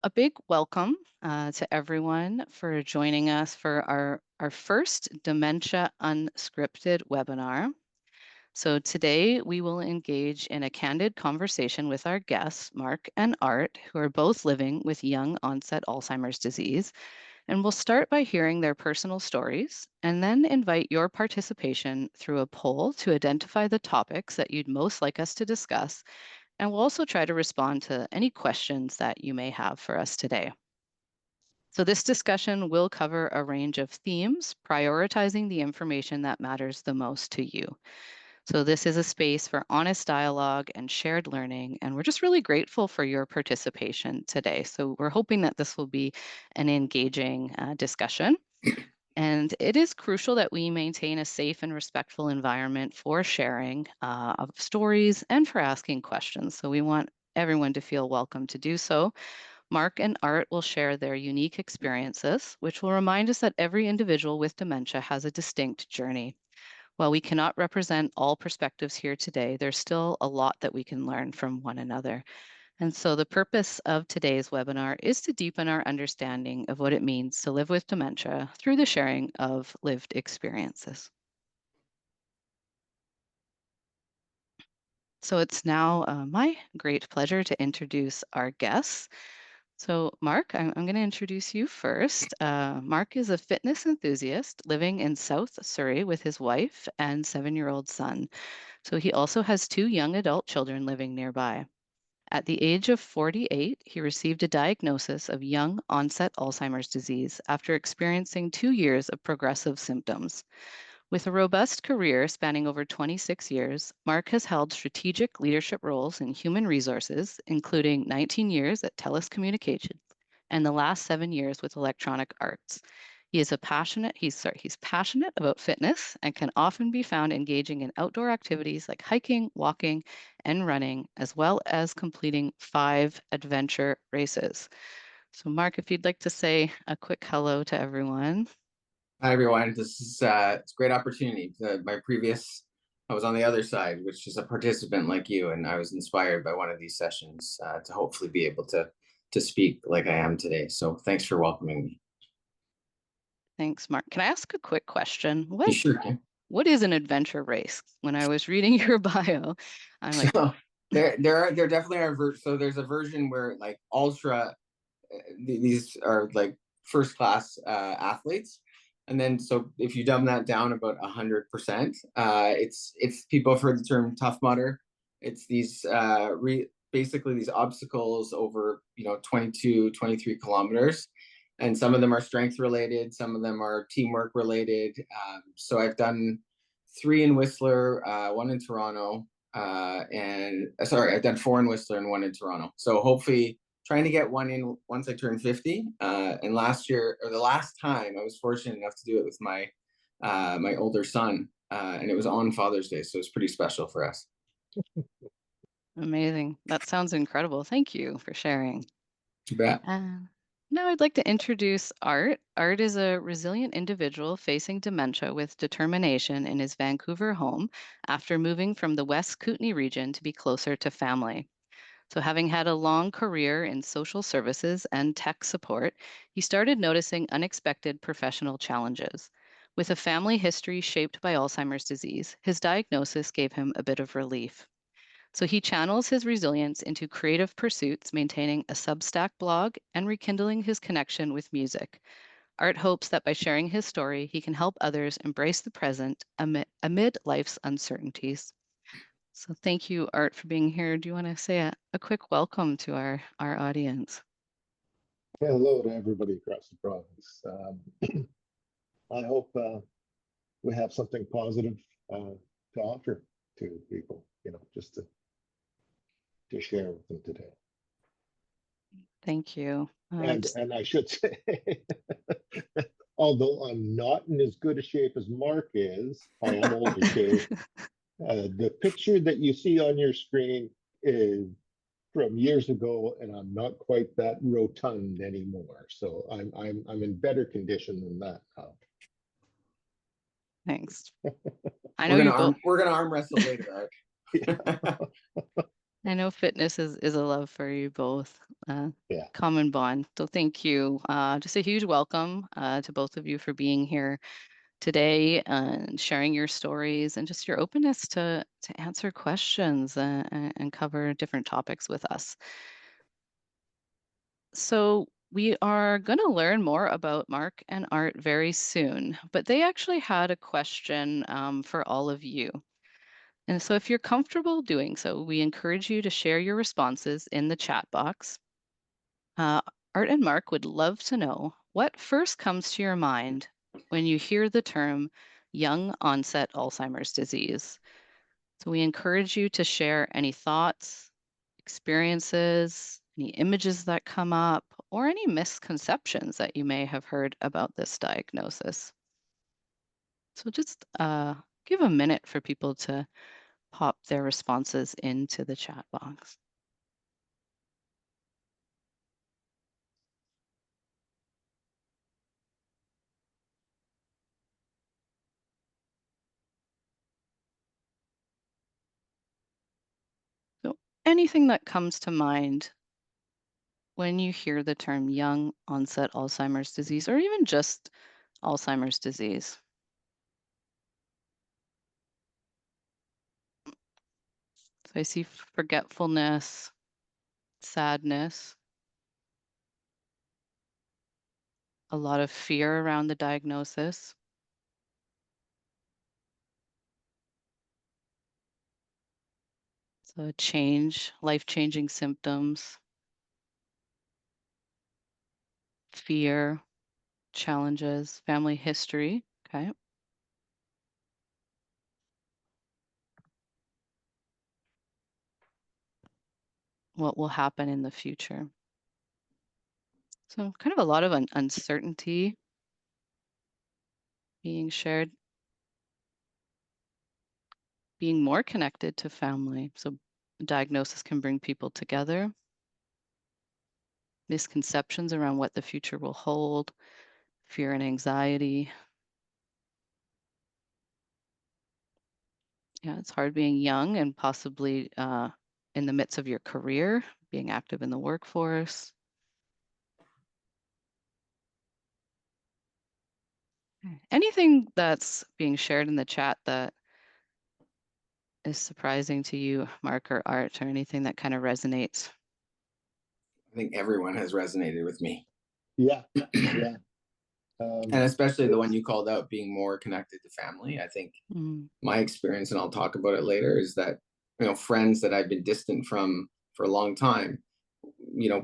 A big welcome to everyone for joining us for our first Dementia Unscripted webinar. So today we will engage in a candid conversation with our guests, Mark and Art, who are both living with young onset Alzheimer's disease. And we'll start by hearing their personal stories and then invite your participation through a poll to identify the topics that you'd most like us to discuss. And we'll also try to respond to any questions that you may have for us today. So this discussion will cover a range of themes, prioritizing the information that matters the most to you. So this is a space for honest dialogue and shared learning, and we're just really grateful for your participation today. So we're hoping that this will be an engaging discussion. And it is crucial that we maintain a safe and respectful environment for sharing of stories and for asking questions. So we want everyone to feel welcome to do so. Mark and Art will share their unique experiences, which will remind us that every individual with dementia has a distinct journey. While we cannot represent all perspectives here today, there's still a lot that we can learn from one another. And so the purpose of today's webinar is to deepen our understanding of what it means to live with dementia through the sharing of lived experiences. So it's now my great pleasure to introduce our guests. So Mark, I'm going to introduce you first. Mark is a fitness enthusiast living in South Surrey with his wife and 7-year-old son. So he also has 2 young adult children living nearby. At the age of 48, he received a diagnosis of young onset Alzheimer's disease after experiencing 2 years of progressive symptoms. With a robust career spanning over 26 years, Mark has held strategic leadership roles in human resources, including 19 years at TELUS Communications and the last 7 years with Electronic Arts. He's passionate about fitness and can often be found engaging in outdoor activities like hiking, walking, and running, as well as completing 5 adventure races. So Mark, if you'd like to say a quick hello to everyone. Hi everyone. This is it's a great opportunity. I was on the other side, which is a participant like you, and I was inspired by one of these sessions to hopefully be able to speak like I am today. So thanks for welcoming me. Thanks, Mark. Can I ask a quick question? You sure can. What is an adventure race? When I was reading your bio, I'm like, So there definitely are so there's a version where like ultra these are like first class athletes. And then, so if you dumb that down about 100%, it's people have heard the term tough mudder. It's these basically these obstacles over 22, 23 kilometers, and some of them are strength related, some of them are teamwork related. So I've done 3 in Whistler, 1 in Toronto, and sorry, I've done 4 in Whistler and 1 in Toronto. So hopefully trying to get 1 in once I turn 50. And last year, or the last time, I was fortunate enough to do it with my my older son, and it was on Father's Day, so it's pretty special for us. amazing. That sounds incredible. Thank you for sharing. Too bad. Now I'd like to introduce Art. Art is a resilient individual facing dementia with determination in his Vancouver home after moving from the West Kootenay region to be closer to family. So, having had a long career in social services and tech support, he started noticing unexpected professional challenges. With a family history shaped by Alzheimer's disease, his diagnosis gave him a bit of relief. So, he channels his resilience into creative pursuits, maintaining a Substack blog and rekindling his connection with music. Art hopes that by sharing his story, he can help others embrace the present amid life's uncertainties. So thank you, Art, for being here. Do you want to say a quick welcome to our audience? Hello to everybody across the province. I hope we have something positive to offer to people, just to share with them today. Thank you. And I should say, although I'm not in as good a shape as Mark is, I am older too. The picture that you see on your screen is from years ago, and I'm not quite that rotund anymore. So I'm in better condition than that now. Thanks. I know you both. We're gonna arm wrestle later, Art. I know fitness is a love for you both. Yeah. common bond. So thank you. Just a huge welcome to both of you for being here today and sharing your stories and just your openness to answer questions and cover different topics with us. So we are going to learn more about Mark and Art very soon, but they actually had a question for all of you. And so if you're comfortable doing so, we encourage you to share your responses in the chat box. Art and Mark would love to know what first comes to your mind when you hear the term young onset Alzheimer's disease. So we encourage you to share any thoughts, experiences, any images that come up, or any misconceptions that you may have heard about this diagnosis. So just give a minute for people to pop their responses into the chat box. So anything that comes to mind when you hear the term young onset Alzheimer's disease, or even just Alzheimer's disease. So I see forgetfulness, sadness, a lot of fear around the diagnosis. So change, life-changing symptoms, fear, challenges, family history. Okay. What will happen in the future? So kind of a lot of uncertainty being shared, being more connected to family. So diagnosis can bring people together. Misconceptions around what the future will hold, fear and anxiety. Yeah, it's hard being young and possibly in the midst of your career, being active in the workforce. Anything that's being shared in the chat that is surprising to you, Mark or Art, or anything that kind of resonates? I think everyone has resonated with me. Yeah. Yeah. And especially the one you called out, being more connected to family. I think my experience, and I'll talk about it later, is that, friends that I've been distant from for a long time,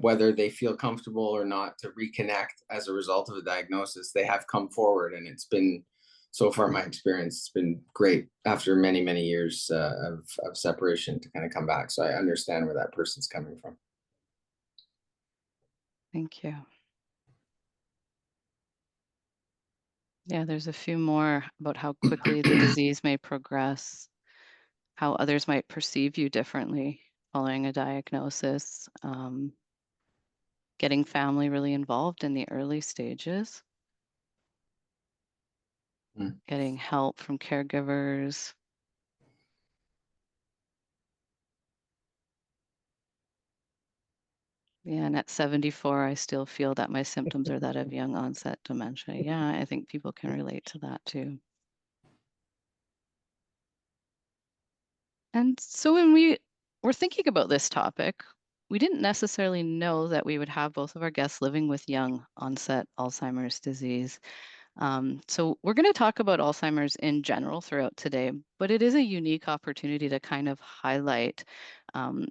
whether they feel comfortable or not to reconnect as a result of a diagnosis, they have come forward. And it's been, so far, my experience, it's been great after many, many years of separation to kind of come back. So I understand where that person's coming from. Thank you. Yeah, there's a few more about how quickly the disease may progress, how others might perceive you differently following a diagnosis, getting family really involved in the early stages, getting help from caregivers. Yeah, and at 74, I still feel that my symptoms are that of young onset dementia. Yeah, I think people can relate to that too. And so when we were thinking about this topic, we didn't necessarily know that we would have both of our guests living with young onset Alzheimer's disease. So we're going to talk about Alzheimer's in general throughout today, but it is a unique opportunity to kind of highlight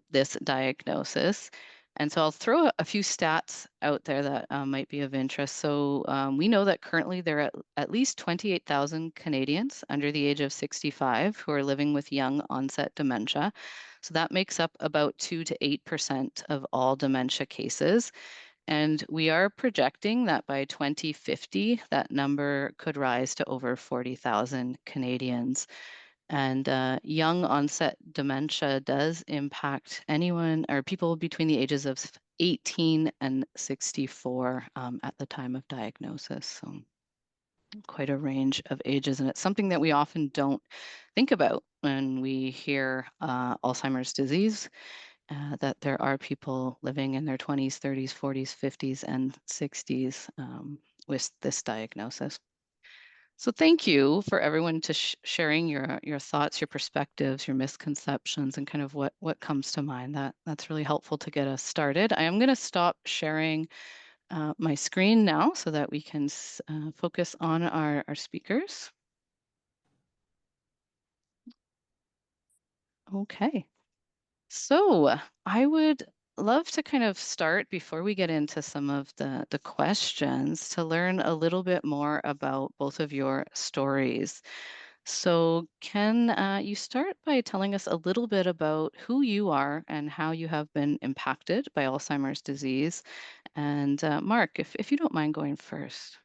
this diagnosis. And so I'll throw a few stats out there that might be of interest. So we know that currently there are at least 28,000 Canadians under the age of 65 who are living with young onset dementia. So that makes up about 2 to 8% of all dementia cases. And we are projecting that by 2050, that number could rise to over 40,000 Canadians. And young onset dementia does impact anyone or people between the ages of 18 and 64 at the time of diagnosis. So quite a range of ages. And it's something that we often don't think about when we hear Alzheimer's disease. that there are people living in their 20s, 30s, 40s, 50s, and 60s with this diagnosis. So thank you for everyone to sharing your thoughts, your perspectives, your misconceptions, and kind of what comes to mind. That's really helpful to get us started. I am going to stop sharing my screen now so that we can focus on our speakers. Okay. So I would love to kind of start before we get into some of the questions to learn a little bit more about both of your stories. So can you start by telling us a little bit about who you are and how you have been impacted by Alzheimer's disease? And Mark, if you don't mind going first.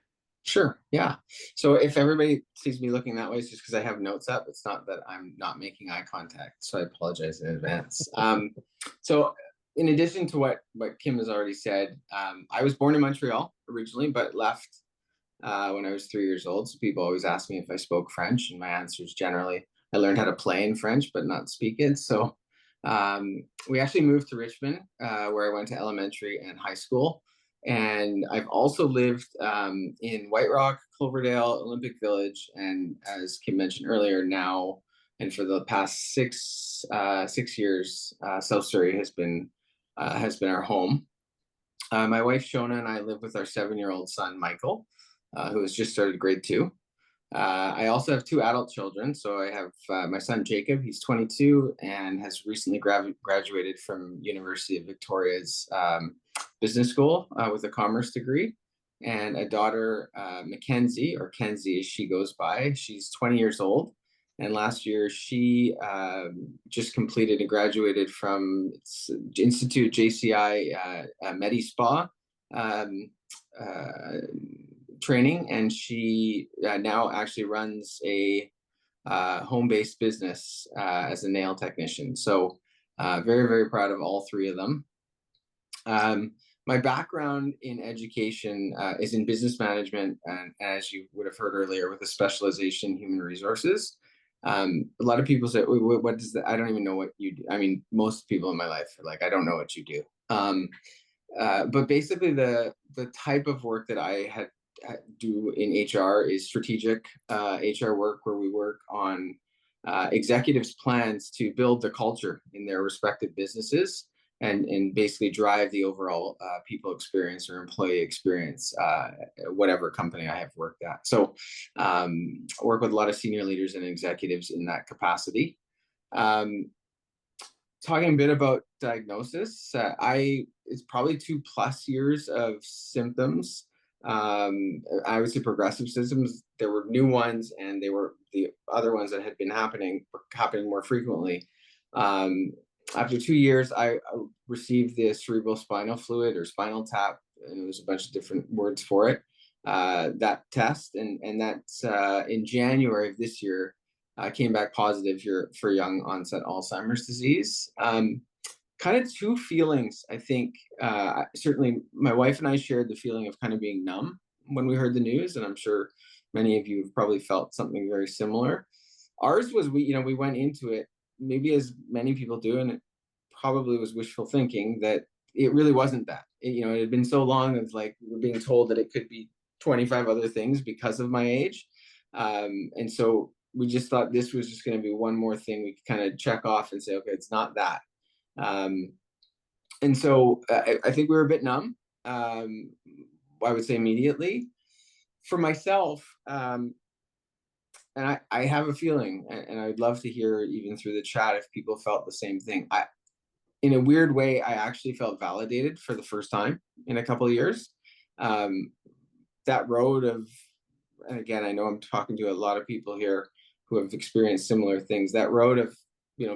Sure. Yeah. So if everybody sees me looking that way, it's just because I have notes up. It's not that I'm not making eye contact. So I apologize in advance. So in addition to what Kim has already said, I was born in Montreal originally, but left when I was 3 years old. So people always ask me if I spoke French, and my answer is generally I learned how to play in French, but not speak it. So we actually moved to Richmond, where I went to elementary and high school. And I've also lived in White Rock, Cloverdale, Olympic Village, and as Kim mentioned earlier, now and for the past 6 years, South Surrey has been our home. My wife Shona and I live with our 7-year-old son Michael, who has just started grade 2. I also have 2 adult children. So I have my son Jacob, he's 22 and has recently graduated from University of Victoria's business school with a commerce degree, and a daughter, Mackenzie, or Kenzie as she goes by. She's 20 years old. And last year she just completed and graduated from Institute JCI MediSpa training, and she now actually runs a home-based business as a nail technician. So very, very proud of all 3 of them. My background in education is in business management, and as you would have heard earlier, with a specialization in human resources. A lot of people say, what does that? I don't even know what you do. I mean, most people in my life are like, I don't know what you do. But basically the type of work that I do in HR is strategic HR work, where we work on executives' plans to build the culture in their respective businesses, and basically drive the overall people experience or employee experience, whatever company I have worked at. So I work with a lot of senior leaders and executives in that capacity. Talking a bit about diagnosis, it's probably 2+ years of symptoms. I would say progressive symptoms. There were new ones, and they were the other ones that had been happening more frequently. After 2 years, I received the cerebral spinal fluid, or spinal tap, and there's a bunch of different words for it. That test, and that's in January of this year, came back positive for young onset Alzheimer's disease. Kind of 2 feelings, I think. Certainly, my wife and I shared the feeling of kind of being numb when we heard the news, and I'm sure many of you have probably felt something very similar. Ours was, we went into it, maybe as many people do, and it probably was wishful thinking, that it really wasn't that. It had been so long of like we're being told that it could be 25 other things because of my age, and so we just thought this was just going to be one more thing we could kind of check off and say, okay, it's not that. And so I think we were a bit numb, I would say immediately. For myself, and I have a feeling, and I'd love to hear even through the chat if people felt the same thing. In a weird way, I actually felt validated for the first time in a couple of years. That road of, and again, I know I'm talking to a lot of people here who have experienced similar things, that road of,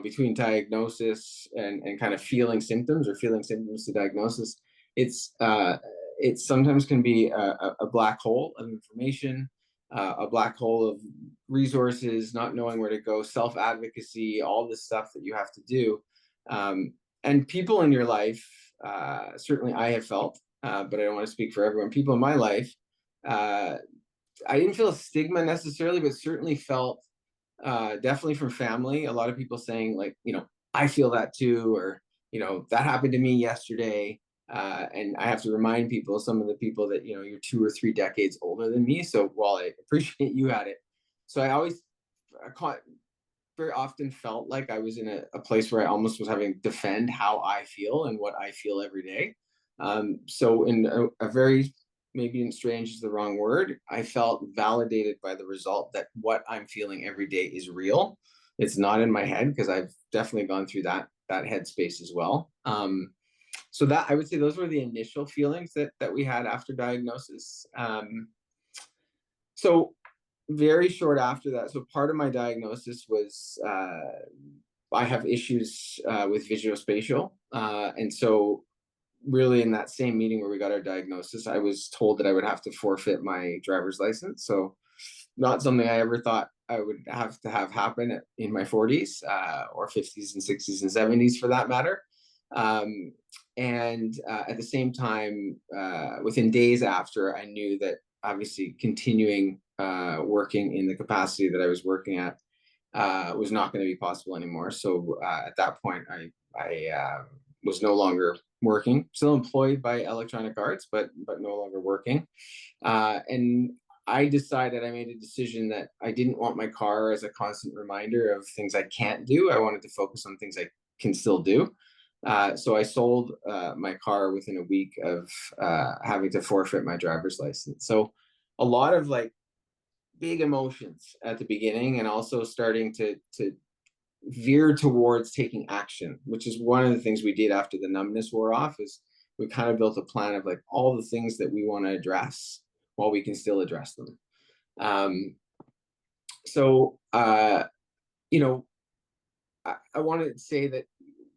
between diagnosis and kind of feeling symptoms, or feeling symptoms to diagnosis, it sometimes can be a black hole of information, a black hole of resources, not knowing where to go, self-advocacy, all this stuff that you have to do. And people in your life, certainly I have felt, but I don't want to speak for everyone. People in my life, I didn't feel a stigma necessarily, but certainly felt, definitely from family, a lot of people saying like, I feel that too, or, that happened to me yesterday. And I have to remind people, some of the people that, you're 2 or 3 decades older than me. So while I appreciate you at it, so I always very often felt like I was in a place where I almost was having to defend how I feel and what I feel every day. So in a very, maybe strange is the wrong word, I felt validated by the result that what I'm feeling every day is real. It's not in my head, because I've definitely gone through that headspace as well. So that, I would say, those were the initial feelings that we had after diagnosis. So very short after that, so part of my diagnosis was I have issues with visuospatial, and so really in that same meeting where we got our diagnosis, I was told that I would have to forfeit my driver's license. So not something I ever thought I would have to have happen in my 40s, or 50s and 60s and 70s for that matter. And at the same time, within days after, I knew that obviously continuing working in the capacity that I was working at was not going to be possible anymore. So at that point, I was no longer working, still employed by Electronic Arts, but no longer working. And I decided, I made a decision that I didn't want my car as a constant reminder of things I can't do. I wanted to focus on things I can still do. So I sold my car within a week of having to forfeit my driver's license. So a lot of like big emotions at the beginning, and also starting to veer towards taking action, which is one of the things we did after the numbness wore off. Is we kind of built a plan of like all the things that we want to address while we can still address them. So I wanted to say that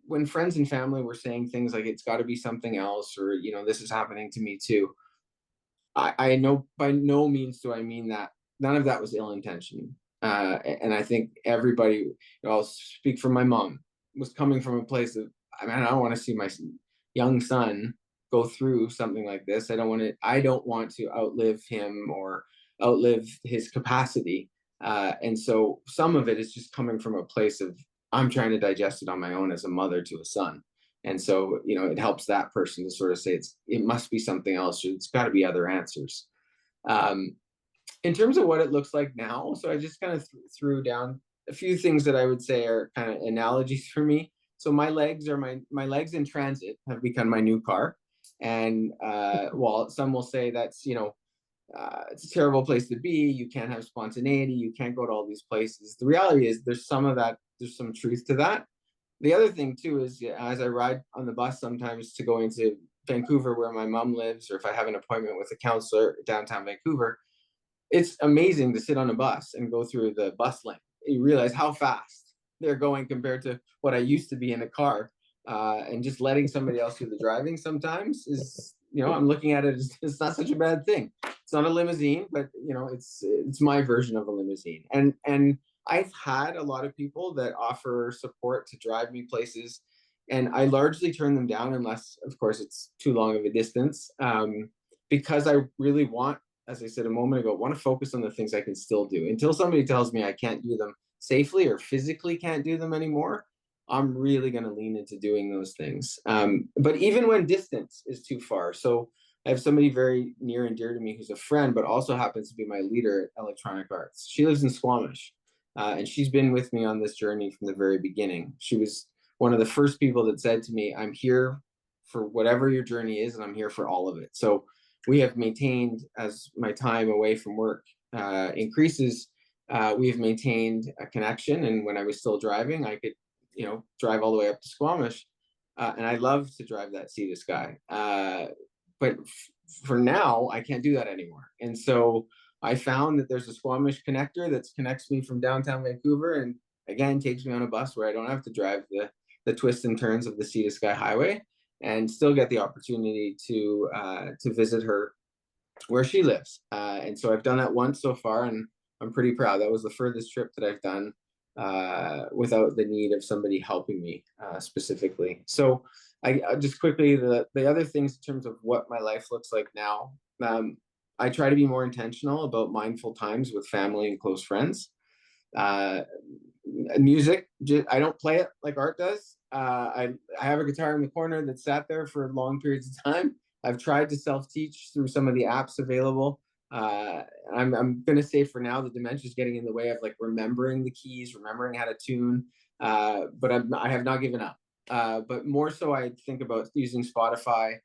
when friends and family were saying things like it's got to be something else, or this is happening to me too, I know by no means do I mean that. None of that was ill intention. And I think everybody, I'll speak for my mom, was coming from a place of, I mean, I don't want to see my young son go through something like this. I don't want to outlive him or outlive his capacity. And so some of it is just coming from a place of, I'm trying to digest it on my own as a mother to a son. And so, it helps that person to sort of say it must be something else. It's got to be other answers. In terms of what it looks like now, so I just kind of threw down a few things that I would say are kind of analogies for me. So my legs are my legs in transit have become my new car. And while some will say that's, it's a terrible place to be, you can't have spontaneity, you can't go to all these places. The reality is there's some of that, there's some truth to that. The other thing too is, as I ride on the bus sometimes to go into Vancouver where my mom lives, or if I have an appointment with a counselor downtown Vancouver, it's amazing to sit on a bus and go through the bus lane. You realize how fast they're going compared to what I used to be in a car. And just letting somebody else do the driving sometimes is, I'm looking at it as it's not such a bad thing. It's not a limousine, but it's my version of a limousine. And I've had a lot of people that offer support to drive me places, and I largely turn them down unless, of course, it's too long of a distance, because I really want, as I said a moment ago, want to focus on the things I can still do. Until somebody tells me I can't do them safely or physically can't do them anymore, I'm really going to lean into doing those things. But even when distance is too far. So I have somebody very near and dear to me who's a friend, but also happens to be my leader at Electronic Arts. She lives in Squamish, and she's been with me on this journey from the very beginning. She was one of the first people that said to me, I'm here for whatever your journey is, and I'm here for all of it. So we have maintained, as my time away from work increases, we've maintained a connection. And when I was still driving, I could, drive all the way up to Squamish. And I love to drive that sea to sky. But for now, I can't do that anymore. And so I found that there's a Squamish connector that connects me from downtown Vancouver, and again, takes me on a bus where I don't have to drive the twists and turns of the sea to sky highway, and still get the opportunity to visit her where she lives. And so I've done that once so far, and I'm pretty proud. That was the furthest trip that I've done without the need of somebody helping me specifically. So I just quickly, the other things in terms of what my life looks like now, I try to be more intentional about mindful times with family and close friends. Music, I don't play it like Art does. I have a guitar in the corner that sat there for long periods of time. I've tried to self-teach through some of the apps available. I'm gonna say for now the dementia is getting in the way of like remembering the keys, remembering how to tune. But I have not given up. But more so, I think about using Spotify.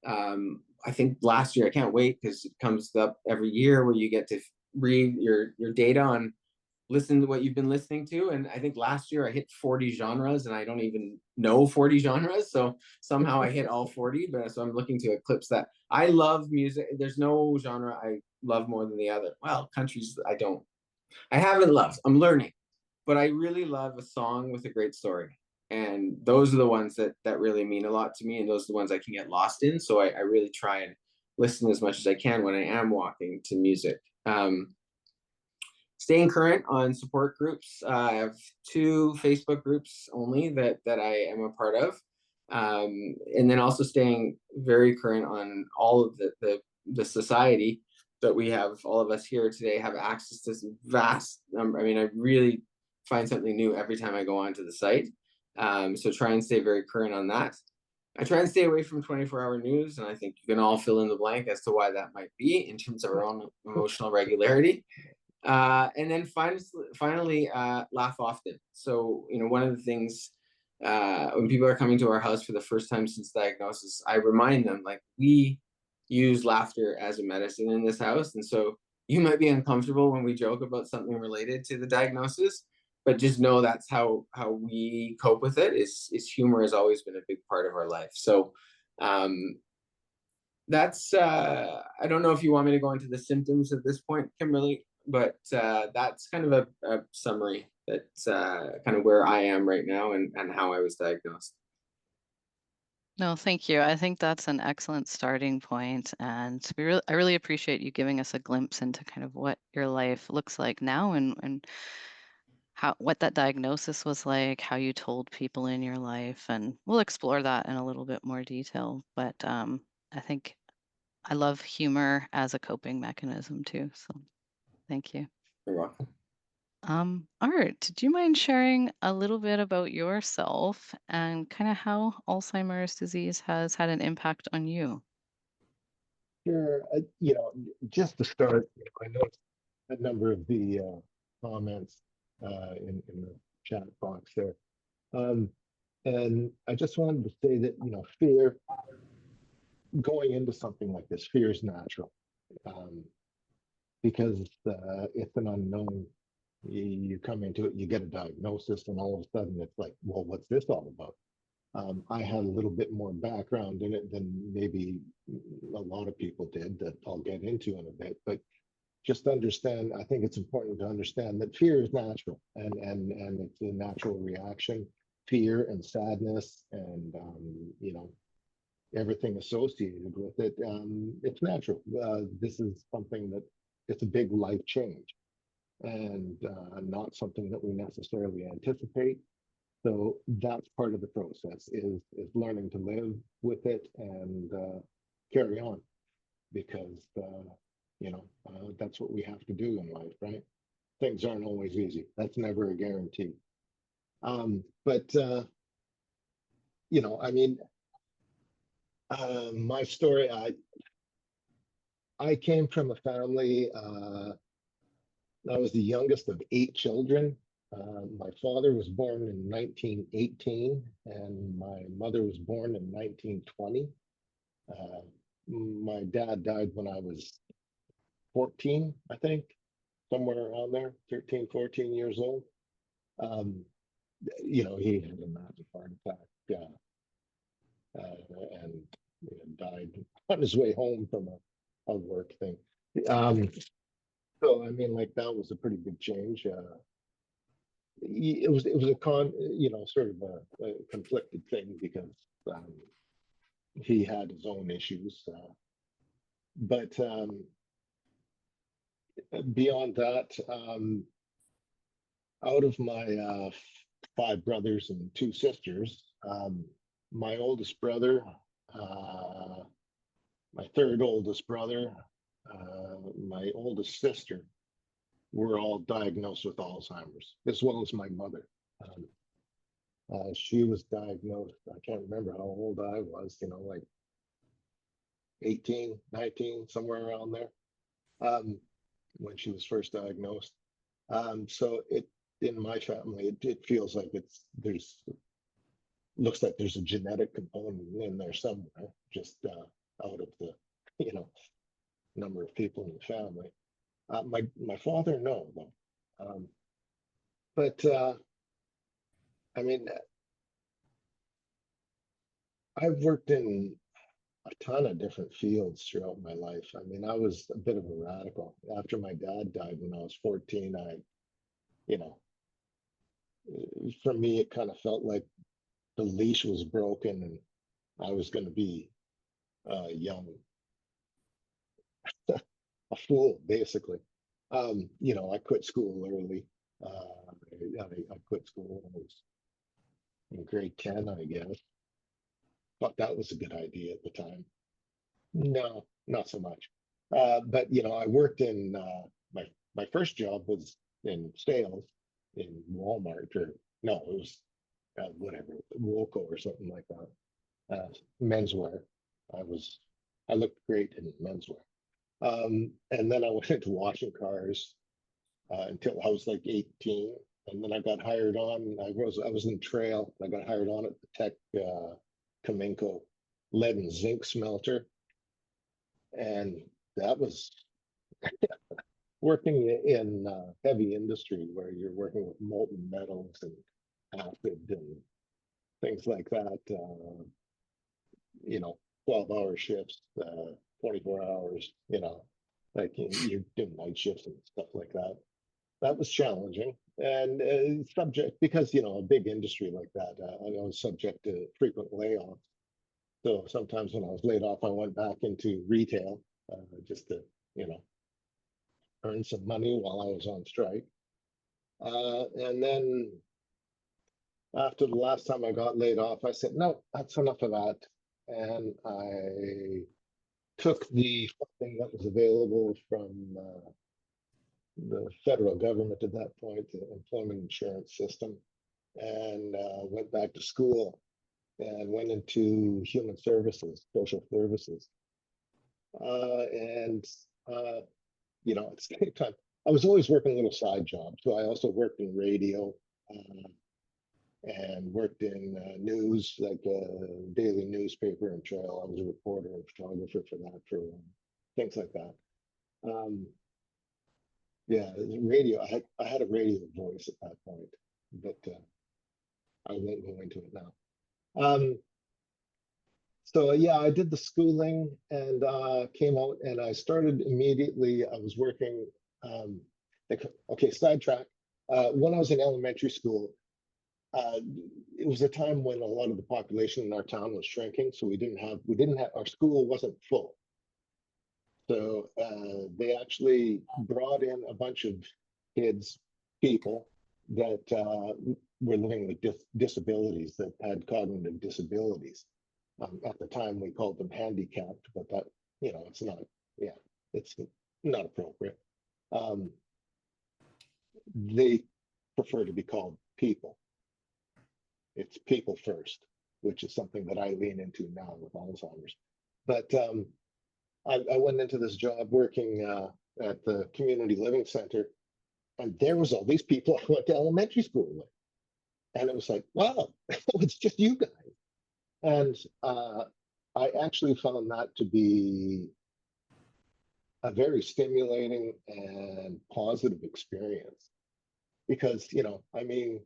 I think last year, I can't wait because it comes up every year where you get to read your data on listen to what you've been listening to. And I think last year I hit 40 genres and I don't even know 40 genres. So somehow I hit all 40, but so I'm looking to eclipse that. I love music. There's no genre I love more than the other. Well, countries I haven't loved. I'm learning, but I really love a song with a great story. And those are the ones that really mean a lot to me. And those are the ones I can get lost in. So I really try and listen as much as I can when I am walking to music. Staying current on support groups. I have 2 Facebook groups only that I am a part of. And then also staying very current on all of the society that we have. All of us here today have access to some vast number. I mean, I really find something new every time I go onto the site. So try and stay very current on that. I try and stay away from 24-hour news, and I think you can all fill in the blank as to why that might be in terms of our own emotional regularity. And then finally, laugh often. So, one of the things when people are coming to our house for the first time since diagnosis, I remind them, like, we use laughter as a medicine in this house. And so you might be uncomfortable when we joke about something related to the diagnosis, but just know that's how we cope with it. Is humor has always been a big part of our life. So that's I don't know if you want me to go into the symptoms at this point, Kimberly, but that's kind of a summary. That's kind of where I am right now and how I was diagnosed. No, thank you. I think that's an excellent starting point, and I really appreciate you giving us a glimpse into kind of what your life looks like now, and what that diagnosis was like, how you told people in your life, and we'll explore that in a little bit more detail. But I think I love humor as a coping mechanism too. So thank you. You're welcome. Art, do you mind sharing a little bit about yourself and kind of how Alzheimer's disease has had an impact on you? Sure. Just to start, I noticed a number of the comments in the chat box there. And I just wanted to say that, fear, going into something like this, fear is natural, because it's an unknown. You come into it, you get a diagnosis, and all of a sudden it's like, well, what's this all about? I had a little bit more background in it than maybe a lot of people did, that I'll get into in a bit. But just understand, I think it's important to understand that fear is natural, and it's a natural reaction. Fear and sadness and everything associated with it. It's natural. This is something that it's a big life change, and not something that we necessarily anticipate. So that's part of the process, is learning to live with it and carry on, because that's what we have to do in life, right? Things aren't always easy. That's never a guarantee. But I mean, my story. I came from a family. I was the youngest of 8 children. My father was born in 1918, and my mother was born in 1920. My dad died when I was 14, I think, somewhere around there, 13, 14 years old. He had a massive heart attack, and died on his way home from a work thing. So I mean, like, that was a pretty big change. It was sort of a conflicted thing, because he had his own issues, but beyond that, out of my 5 brothers and 2 sisters, my oldest brother, my third oldest brother, my oldest sister were all diagnosed with Alzheimer's, as well as my mother. She was diagnosed, I can't remember how old I was, like 18, 19, somewhere around there, when she was first diagnosed. So in my family, it feels like looks like there's a genetic component in there somewhere, just out of the, you know, number of people in the family. My father, no, though. But I mean, I've worked in a ton of different fields throughout my life. I mean, I was a bit of a radical. After my dad died when I was 14, you know, for me, it kind of felt like the leash was broken and I was going to be young, a fool, basically. I quit school early. I quit school when I was in grade 10, I guess. Thought that was a good idea at the time. No, not so much. But I worked in my first job was in sales in Walmart, or no, it was whatever, Woco or something like that. Menswear. I was I looked great in menswear. And then I went into washing cars until I was like 18, and then I got hired on. I was in trail. I got hired on at the Tech Kamenko lead and zinc smelter, and that was working in heavy industry where you're working with molten metals and acid and things like that. 12-hour shifts, 24 hours. Like you're doing night shifts and stuff like that. That was challenging and subject because a big industry like that, I was subject to frequent layoffs. So sometimes when I was laid off, I went back into retail just to you know earn some money while I was on strike. And then after the last time I got laid off, I said, no, that's enough of that. And I took the funding that was available from the federal government at that point, the employment insurance system, and went back to school and went into human services, social services. And at the same time, I was always working little side jobs. So I also worked in radio and worked in news, like a daily newspaper and trail. I was a reporter and photographer for that, for things like that. Um, yeah, radio. I had a radio voice at that point, but I won't go into it now. So yeah, I did the schooling and came out and I started immediately. I was working. Um, okay, sidetrack. When I was in elementary school, uh, it was a time when a lot of the population in our town was shrinking, so we didn't have our school wasn't full. So they actually brought in a bunch of kids, people that were living with disabilities, that had cognitive disabilities. At the time, we called them handicapped, but it's not, yeah, it's not appropriate. Um, they prefer to be called people. It's people first, which is something that I lean into now with Alzheimer's. But I went into this job working at the community living center, and there was all these people I went to elementary school with, and it was like, wow, it's just you guys. And I actually found that to be a very stimulating and positive experience because I mean,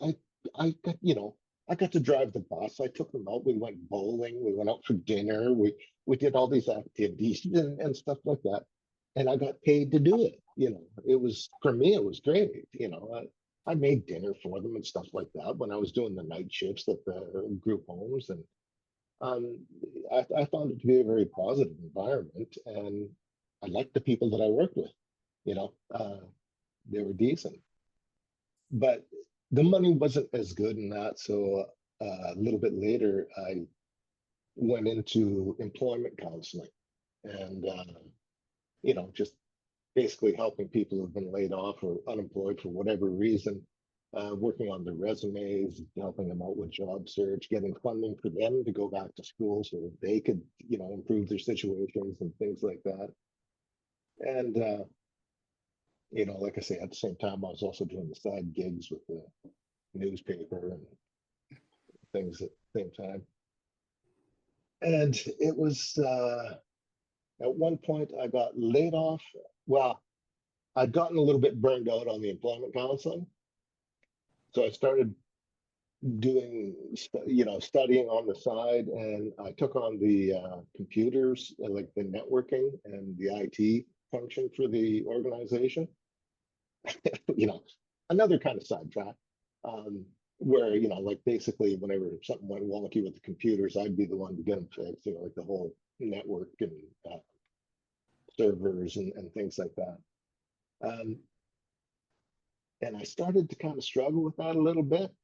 I I got I got to drive the bus. I took them out. We went bowling. We went out for dinner. We did all these activities and stuff like that. And I got paid to do it. It was, for me, it was great. I made dinner for them and stuff like that when I was doing the night shifts at the group homes. And um, I found it to be a very positive environment. And I liked the people that I worked with. You know, uh, they were decent, but the money wasn't as good in that. So a little bit later, I went into employment counseling and, just basically helping people who've been laid off or unemployed for whatever reason, working on their resumes, helping them out with job search, getting funding for them to go back to school so that they could, improve their situations and things like that. And, like I say, at the same time, I was also doing the side gigs with the newspaper and things at the same time. And it was, at one point I got laid off. Well, I'd gotten a little bit burned out on the employment counseling. So I started doing, studying on the side, and I took on the computers, like the networking and the IT function for the organization. Another kind of sidetrack, where, like basically whenever something went wonky with the computers, I'd be the one to get them fixed, like the whole network and servers and things like that. And I started to kind of struggle with that a little bit,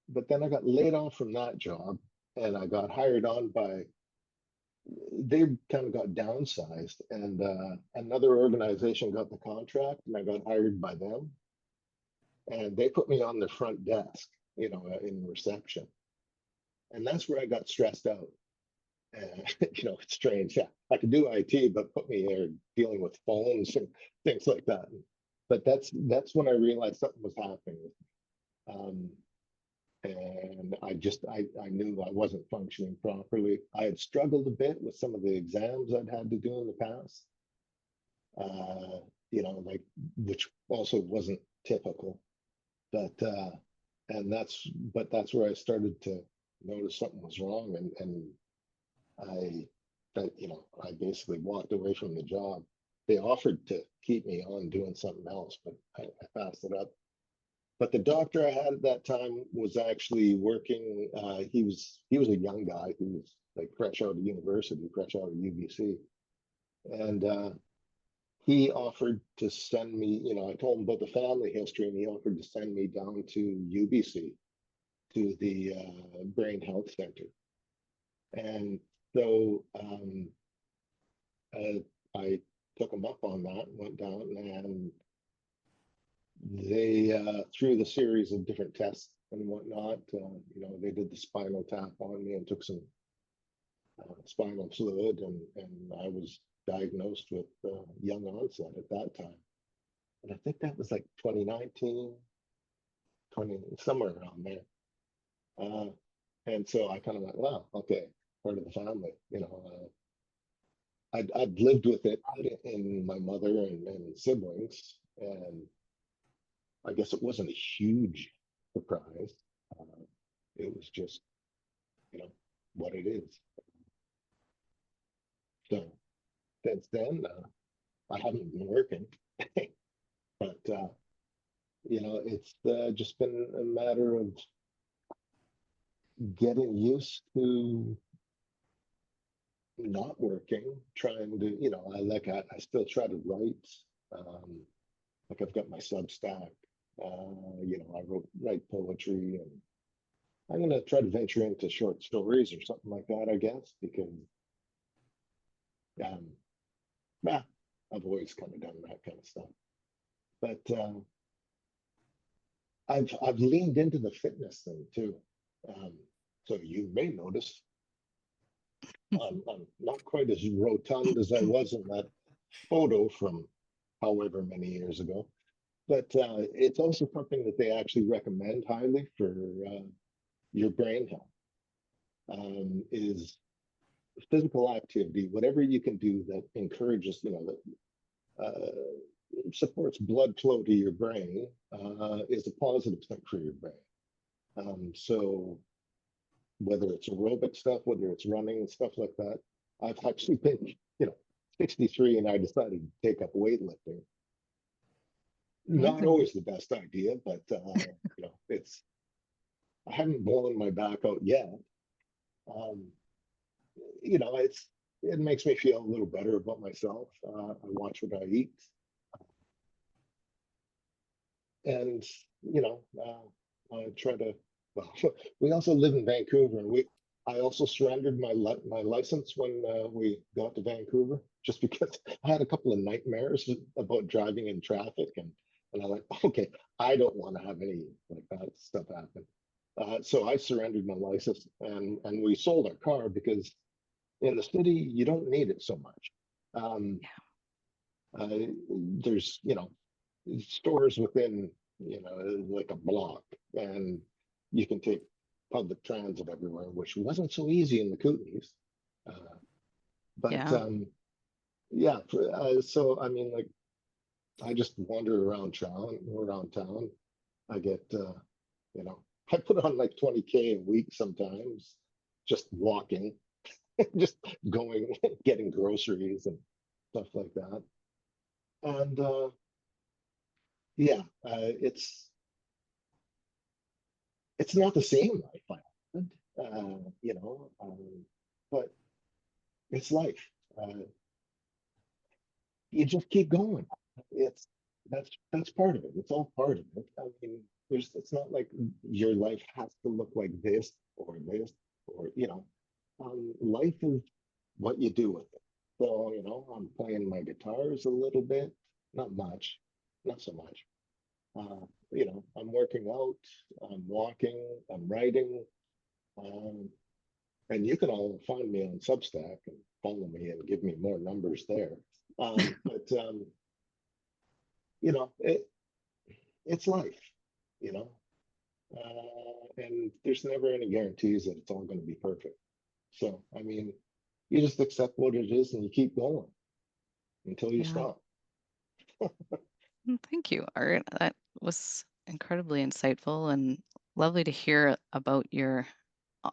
but then I got laid off from that job and I got hired on by, they kind of got downsized, and another organization got the contract and I got hired by them, and they put me on the front desk, in reception. And that's where I got stressed out. It's strange. Yeah, I could do IT, but put me there dealing with phones and things like that. But that's when I realized something was happening. And I knew I wasn't functioning properly. I had struggled a bit with some of the exams I'd had to do in the past. Like, which also wasn't typical. But that's where I started to notice something was wrong, and I basically walked away from the job. They offered to keep me on doing something else, but I passed it up. But the doctor I had at that time was actually working. He was a young guy. He was like fresh out of university, fresh out of UBC, and he offered to send me. I told him about the family history, and he offered to send me down to UBC, to the Brain Health Center. And so I took him up on that, went down, and they, through the series of different tests and whatnot, they did the spinal tap on me and took some spinal fluid, and I was diagnosed with young onset at that time. And I think that was like 2019, somewhere around there. And so I kind of went, wow, okay, part of the family, I'd lived with it in my mother and siblings, and I guess it wasn't a huge surprise. It was just, what it is. So since then, I haven't been working, but it's just been a matter of getting used to not working, trying to, I still try to write. Like I've got my Substack. I write poetry, and I'm gonna try to venture into short stories or something like that, I guess, because yeah, I've always kind of done that kind of stuff. But I've leaned into the fitness thing too. So you may notice I'm not quite as rotund as I was in that photo from however many years ago. But it's also something that they actually recommend highly for your brain health, is physical activity, whatever you can do that encourages, that supports blood flow to your brain, is a positive thing for your brain. So whether it's aerobic stuff, whether it's running and stuff like that, I've actually been, 63, and I decided to take up weightlifting. Not always the best idea, but it's, I haven't blown my back out yet. It makes me feel a little better about myself. I watch what I eat, and I try to. Well, we also live in Vancouver, and I also surrendered my license when we got to Vancouver, just because I had a couple of nightmares about driving in traffic, and And I'm like, okay, I don't want to have any like that stuff happen. So I surrendered my license, and we sold our car because in the city you don't need it so much. Um, uh, there's stores within like a block, and you can take public transit everywhere, which wasn't so easy in the Kootenays. Uh, but Yeah. yeah, so I mean, like I just wander around town. I get I put on like 20K a week sometimes, just walking, just going, getting groceries and stuff like that. And yeah, it's not the same life I had, but it's life. Uh, you just keep going. It's that's part of it. It's all part of it. I mean, it's not like your life has to look like this or this or life is what you do with it. So I'm playing my guitars a little bit, not much, not so much. I'm working out, I'm walking, I'm writing, um, and you can all find me on Substack and follow me and give me more numbers there. But you know, it, it's life, you know, and there's never any guarantees that it's all going to be perfect. So, I mean, you just accept what it is and you keep going until you Yeah. stop. Thank you, Art. That was incredibly insightful and lovely to hear about your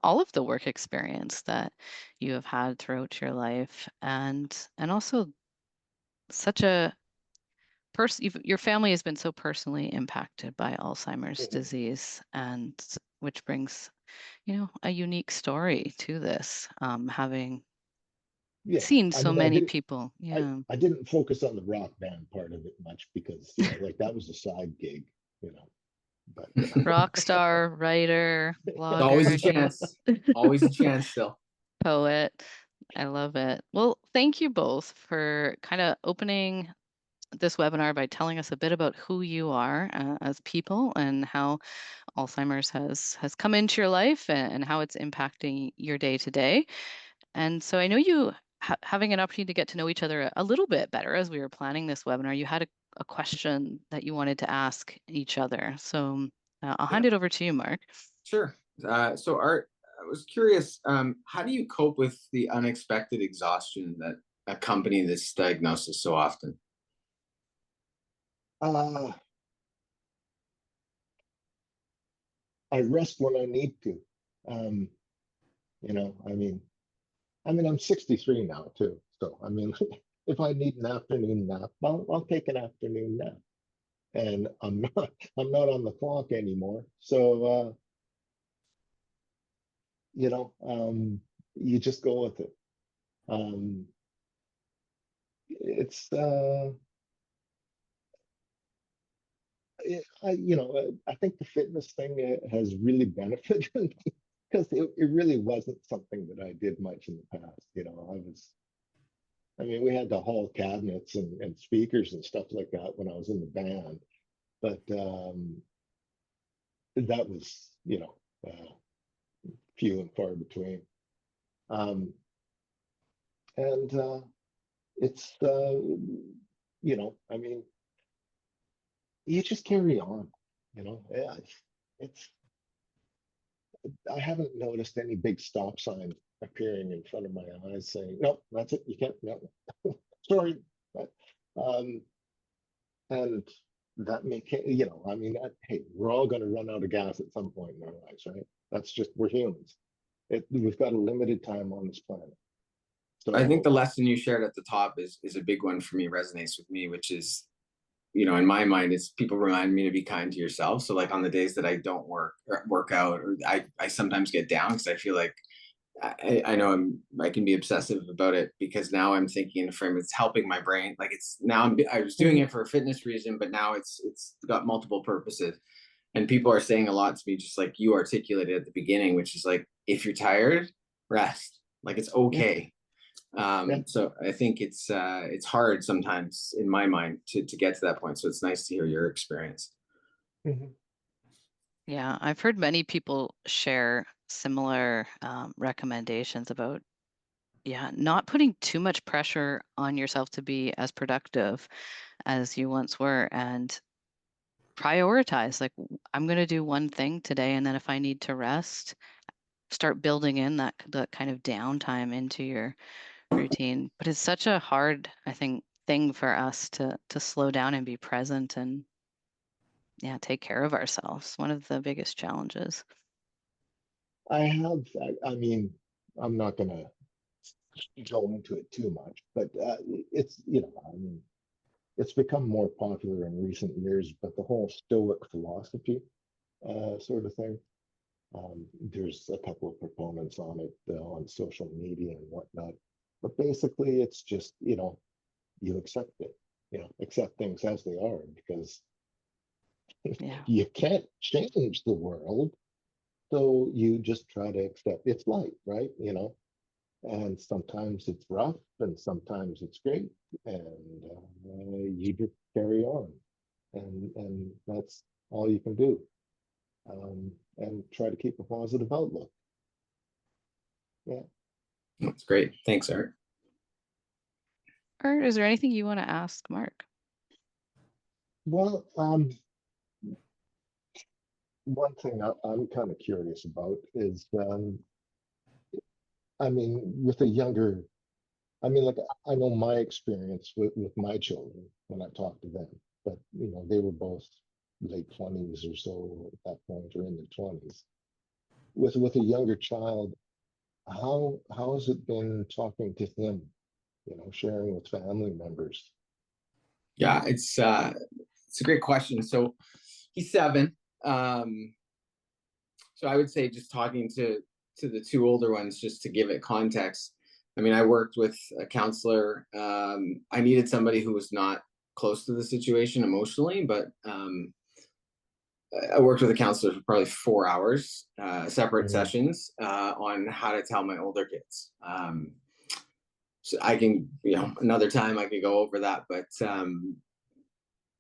all of the work experience that you have had throughout your life, and also such a your family has been so personally impacted by Alzheimer's Mhm. disease, and which brings, a unique story to this, having Yeah, seen I so mean, I many didn't, people. I, Yeah. I didn't focus on the rock band part of it much because, like that was a side gig, you know, but Rock star, writer, Always a blogger, chance. Always a chance still. poet. I love it. Well, thank you both for kind of opening this webinar by telling us a bit about who you are as people and how Alzheimer's has come into your life and how it's impacting your day to day. And so I know you having an opportunity to get to know each other a little bit better as we were planning this webinar. You had a question that you wanted to ask each other. So I'll Yeah, hand it over to you, Mark. sure. So Art, I was curious, how do you cope with the unexpected exhaustion that accompany this diagnosis so often? uh, I rest when I need to. Um, I mean, I'm 63 now too. So, I mean, if I need an afternoon nap, I'll take an afternoon nap. And I'm not on the clock anymore. So, you know, um, you just go with it. Um, it's I think the fitness thing has really benefited me because it really wasn't something that I did much in the past. I mean, we had to haul cabinets and speakers and stuff like that when I was in the band, but that was, few and far between. Um, and it's, I mean, you just carry on, Yeah, it's I haven't noticed any big stop signs appearing in front of my eyes saying, "Nope, that's it. You can't. No, sorry." But, um, and that I mean, hey, we're all going to run out of gas at some point in our lives, right? That's just we're humans. We've got a limited time on this planet. I think So, the lesson you shared at the top is a big one for me, resonates with me, which is, in my mind, it's people remind me to be kind to yourself. So like on the days that I don't work out, or I sometimes get down because I feel like I know I can be obsessive about it because now I'm thinking in a frame, it's helping my brain. Like it's now I was doing it for a fitness reason, but now it's got multiple purposes. And people are saying a lot to me, just like you articulated at the beginning, which is like, if you're tired, rest. Like it's Yeah. okay. So I think it's hard sometimes in my mind to get to that point. So it's nice to hear your experience. Mhm. Yeah, I've heard many people share similar recommendations about, yeah, not putting too much pressure on yourself to be as productive as you once were, and prioritize. Like, I'm going to do one thing today, and then if I need to rest, start building in that kind of downtime into your routine. But it's such a hard, I think, thing for us to slow down and be present and, yeah, take care of ourselves. One of the biggest challenges. I mean, I'm not gonna go into it too much, but it's, I mean, it's become more popular in recent years, but the whole Stoic philosophy sort of thing. There's a couple of proponents on it on social media and whatnot, but basically it's just, you accept it, accept things as they are, because Yeah. you can't change the world. So you just try to accept it's life, right? And sometimes it's rough and sometimes it's great. And you just carry on. And that's all you can do. And try to keep a positive outlook. Yeah. That's great. Thanks, Art. Or is there anything you want to ask Mark? Well, one thing I'm kind of curious about is, I mean, with a younger, I mean, like, I know my experience with my children when I talk to them, but, they were both late 20s or so at that point, or in their 20s. With a younger child, how has it been talking to him, sharing with family members? Yeah, it's a great question. So he's 7. So I would say just talking to the 2 older ones, just to give it context. I mean, I worked with a counselor. I needed somebody who was not close to the situation emotionally, but I worked with a counselor for probably 4 hours, separate Mhm. sessions, on how to tell my older kids. So I can, another time I could go over that, but so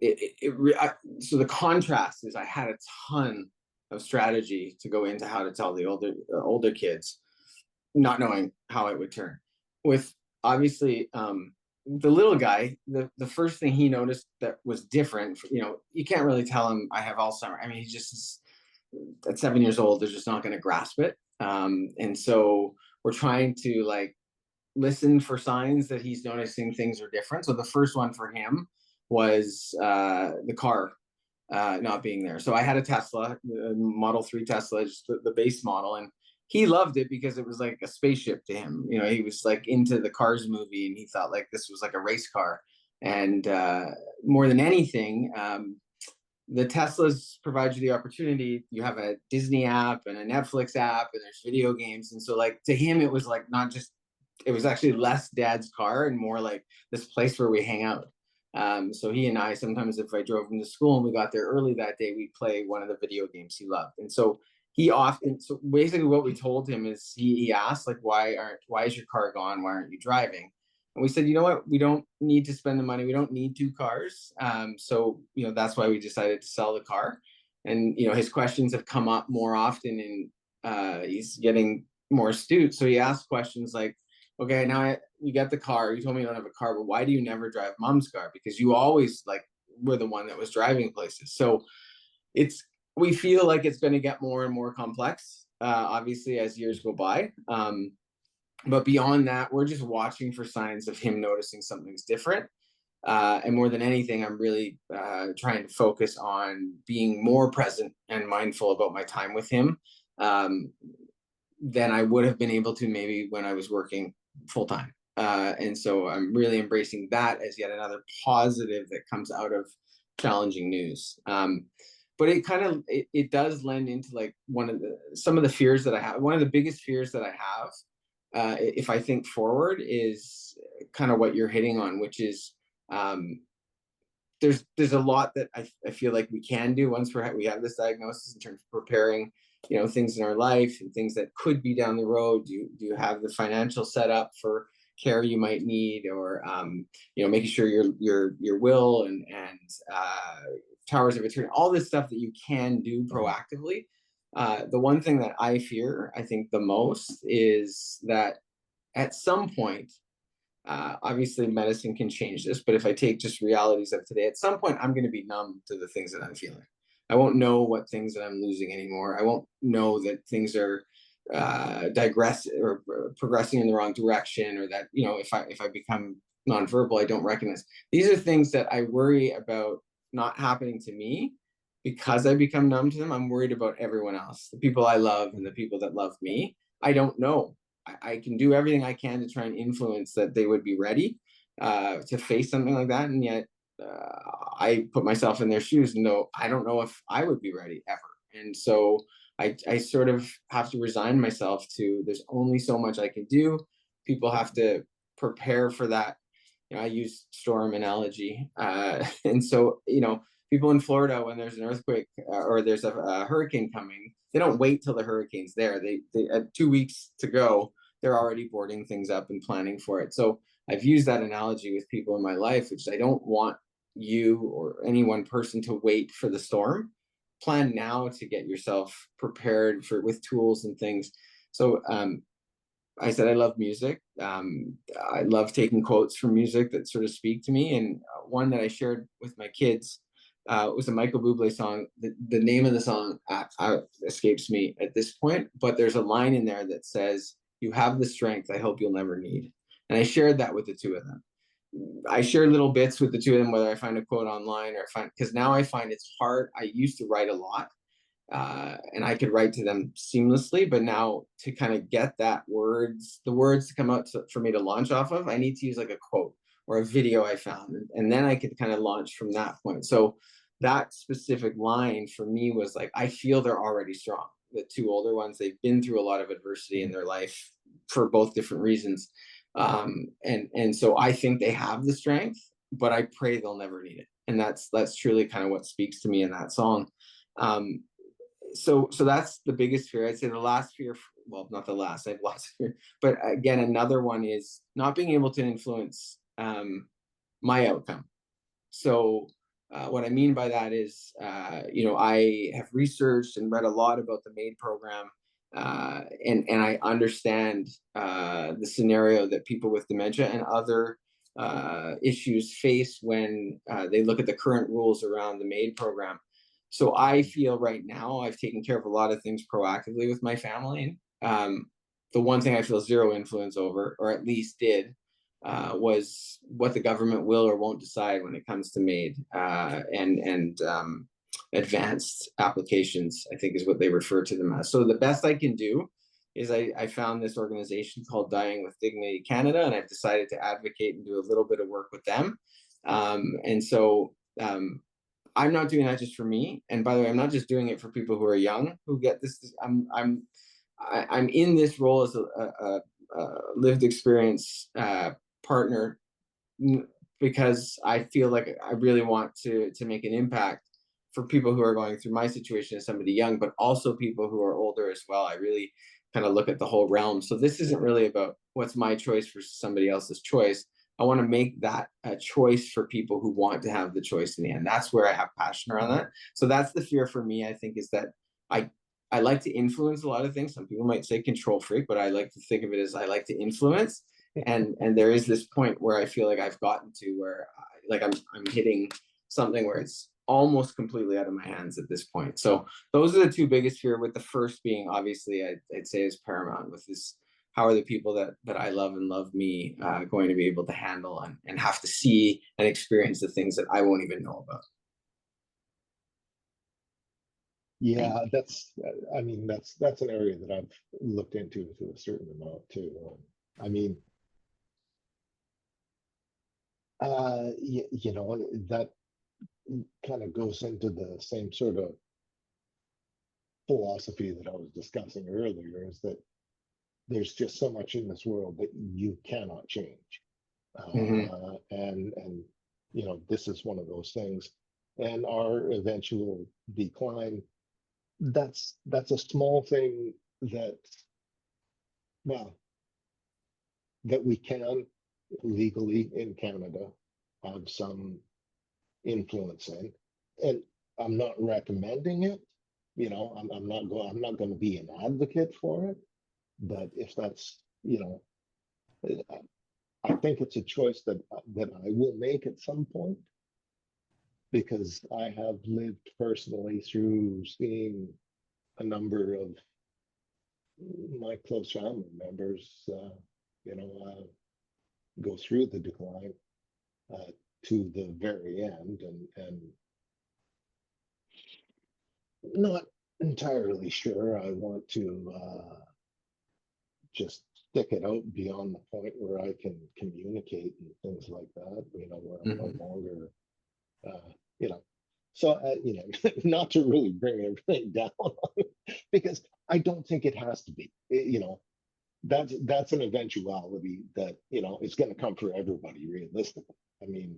the contrast is I had a ton of strategy to go into how to tell the older kids, not knowing how it would turn. With obviously the little guy, the first thing he noticed that was different, you can't really tell him I have Alzheimer. I mean, he just at 7 years old, they're just not going to grasp it. And so we're trying to like listen for signs that he's noticing things are different. So the first one for him was the car not being there. So I had a Tesla, Model 3 Tesla, just the base model, and he loved it because it was like a spaceship to him. He was like into the Cars movie, and he thought like this was like a race car. And more than anything, the Teslas provide you the opportunity. You have a Disney app and a Netflix app, and there's video games. And so like to him, it was like not just, it was actually less dad's car and more like this place where we hang out. So he and I, sometimes if I drove him to school and we got there early that day, we'd play one of the video games he loved. And so so basically what we told him is he asked like, why is your car gone? Why aren't you driving? And we said, you know what, we don't need to spend the money. We don't need 2 cars. So, that's why we decided to sell the car. And, his questions have come up more often, and he's getting more astute. So he asked questions like, okay, now you got the car. You told me you don't have a car, but why do you never drive mom's car? Because you always like were the one that was driving places. So we feel like it's going to get more and more complex, obviously, as years go by. But beyond that, we're just watching for signs of him noticing something's different. And more than anything, I'm really trying to focus on being more present and mindful about my time with him than I would have been able to maybe when I was working full time. And so I'm really embracing that as yet another positive that comes out of challenging news. But it does lend into like some of the fears that I have. One of the biggest fears that I have, if I think forward, is kind of what you're hitting on, which is there's a lot that I feel like we can do once we have this diagnosis in terms of preparing, things in our life and things that could be down the road. Do you have the financial setup for care you might need, or making sure your will and powers of attorney, all this stuff that you can do proactively. The one thing that I fear, I think the most, is that at some point, obviously medicine can change this, but if I take just realities of today, at some point I'm going to be numb to the things that I'm feeling. I won't know what things that I'm losing anymore. I won't know that things are digress or progressing in the wrong direction, or that, if I become nonverbal, I don't recognize. These are things that I worry about not happening to me because I become numb to them. I'm worried about everyone else, the people I love and the people that love me. I don't know. I can do everything I can to try and influence that they would be ready to face something like that. And yet I put myself in their shoes and know, I don't know if I would be ready ever. And so I sort of have to resign myself to, there's only so much I can do. People have to prepare for that. I use storm analogy. And so, people in Florida, when there's an earthquake or there's a hurricane coming, they don't wait till the hurricane's there. They at 2 weeks to go, they're already boarding things up and planning for it. So I've used that analogy with people in my life, which I don't want you or any one person to wait for the storm. Plan now to get yourself prepared with tools and things. So I said I love music. I love taking quotes from music that sort of speak to me. And one that I shared with my kids was a Michael Bublé song. The name of the song escapes me at this point, but there's a line in there that says, "You have the strength I hope you'll never need." And I shared that with the two of them. I share little bits with the two of them, whether I find a quote online or because now I find it's hard. I used to write a lot. And I could write to them seamlessly, but now to kind of get the words to come out for me to launch off of, I need to use like a quote or a video I found, and then I could kind of launch from that point. So that specific line for me was like, I feel they're already strong. The two older ones, they've been through a lot of adversity in their life for both different reasons, and so I think they have the strength, but I pray they'll never need it. And that's truly kind of what speaks to me in that song. So that's the biggest fear. I'd say the last fear, well, not the last, I have lots of fear, but again, another one is not being able to influence my outcome. So what I mean by that is, I have researched and read a lot about the MAID program, and I understand the scenario that people with dementia and other issues face when they look at the current rules around the MAID program. So I feel right now I've taken care of a lot of things proactively with my family. The one thing I feel zero influence over, or at least did, was what the government will or won't decide when it comes to MAID and advanced applications, I think is what they refer to them as. So the best I can do is I found this organization called Dying with Dignity Canada, and I've decided to advocate and do a little bit of work with them. And so I'm not doing that just for me. And by the way, I'm not just doing it for people who are young who get this. I'm in this role as a lived experience partner because I feel like I really want to make an impact for people who are going through my situation as somebody young, but also people who are older as well. I really kind of look at the whole realm. So this isn't really about what's my choice versus somebody else's choice. I want to make that a choice for people who want to have the choice in the end. That's where I have passion around that. So that's the fear for me, I think, is that I like to influence a lot of things. Some people might say control freak, but I like to think of it as I like to influence. And there is this point where I feel like I've gotten to where I'm hitting something where it's almost completely out of my hands at this point. So those are the two biggest fear, with the first being obviously I'd say is paramount, with this, how are the people that I love and love me going to be able to handle and have to see and experience the things that I won't even know about. Yeah, that's an area that I've looked into to a certain amount too. I mean, that kind of goes into the same sort of philosophy that I was discussing earlier, is that there's just so much in this world that you cannot change. Mm-hmm. And this is one of those things. And our eventual decline, that's a small thing that, well, that we can legally in Canada have some influence in. And I'm not recommending it. You know, I'm not going to be an advocate for it. But if that's, you know, I think it's a choice that I will make at some point, because I have lived personally through seeing a number of my close family members, you know, go through the decline to the very end, and not entirely sure I want to just stick it out beyond the point where I can communicate and things like that. You know, where I'm no longer, you know. So, you know, not to really bring everything down, because I don't think it has to be. You know, that's an eventuality that, you know, it's going to come for everybody realistically. I mean,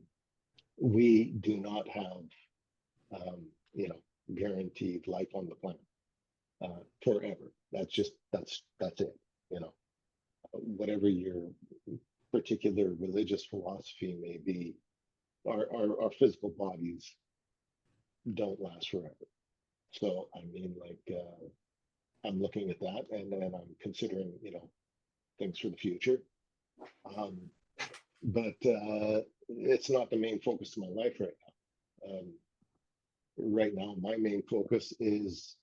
we do not have, you know, guaranteed life on the planet forever. That's it. You know, whatever your particular religious philosophy may be, our physical bodies don't last forever. So I mean, like, I'm looking at that, and then I'm considering, you know, things for the future. Um, but it's not the main focus of my life right now. Right now, my main focus is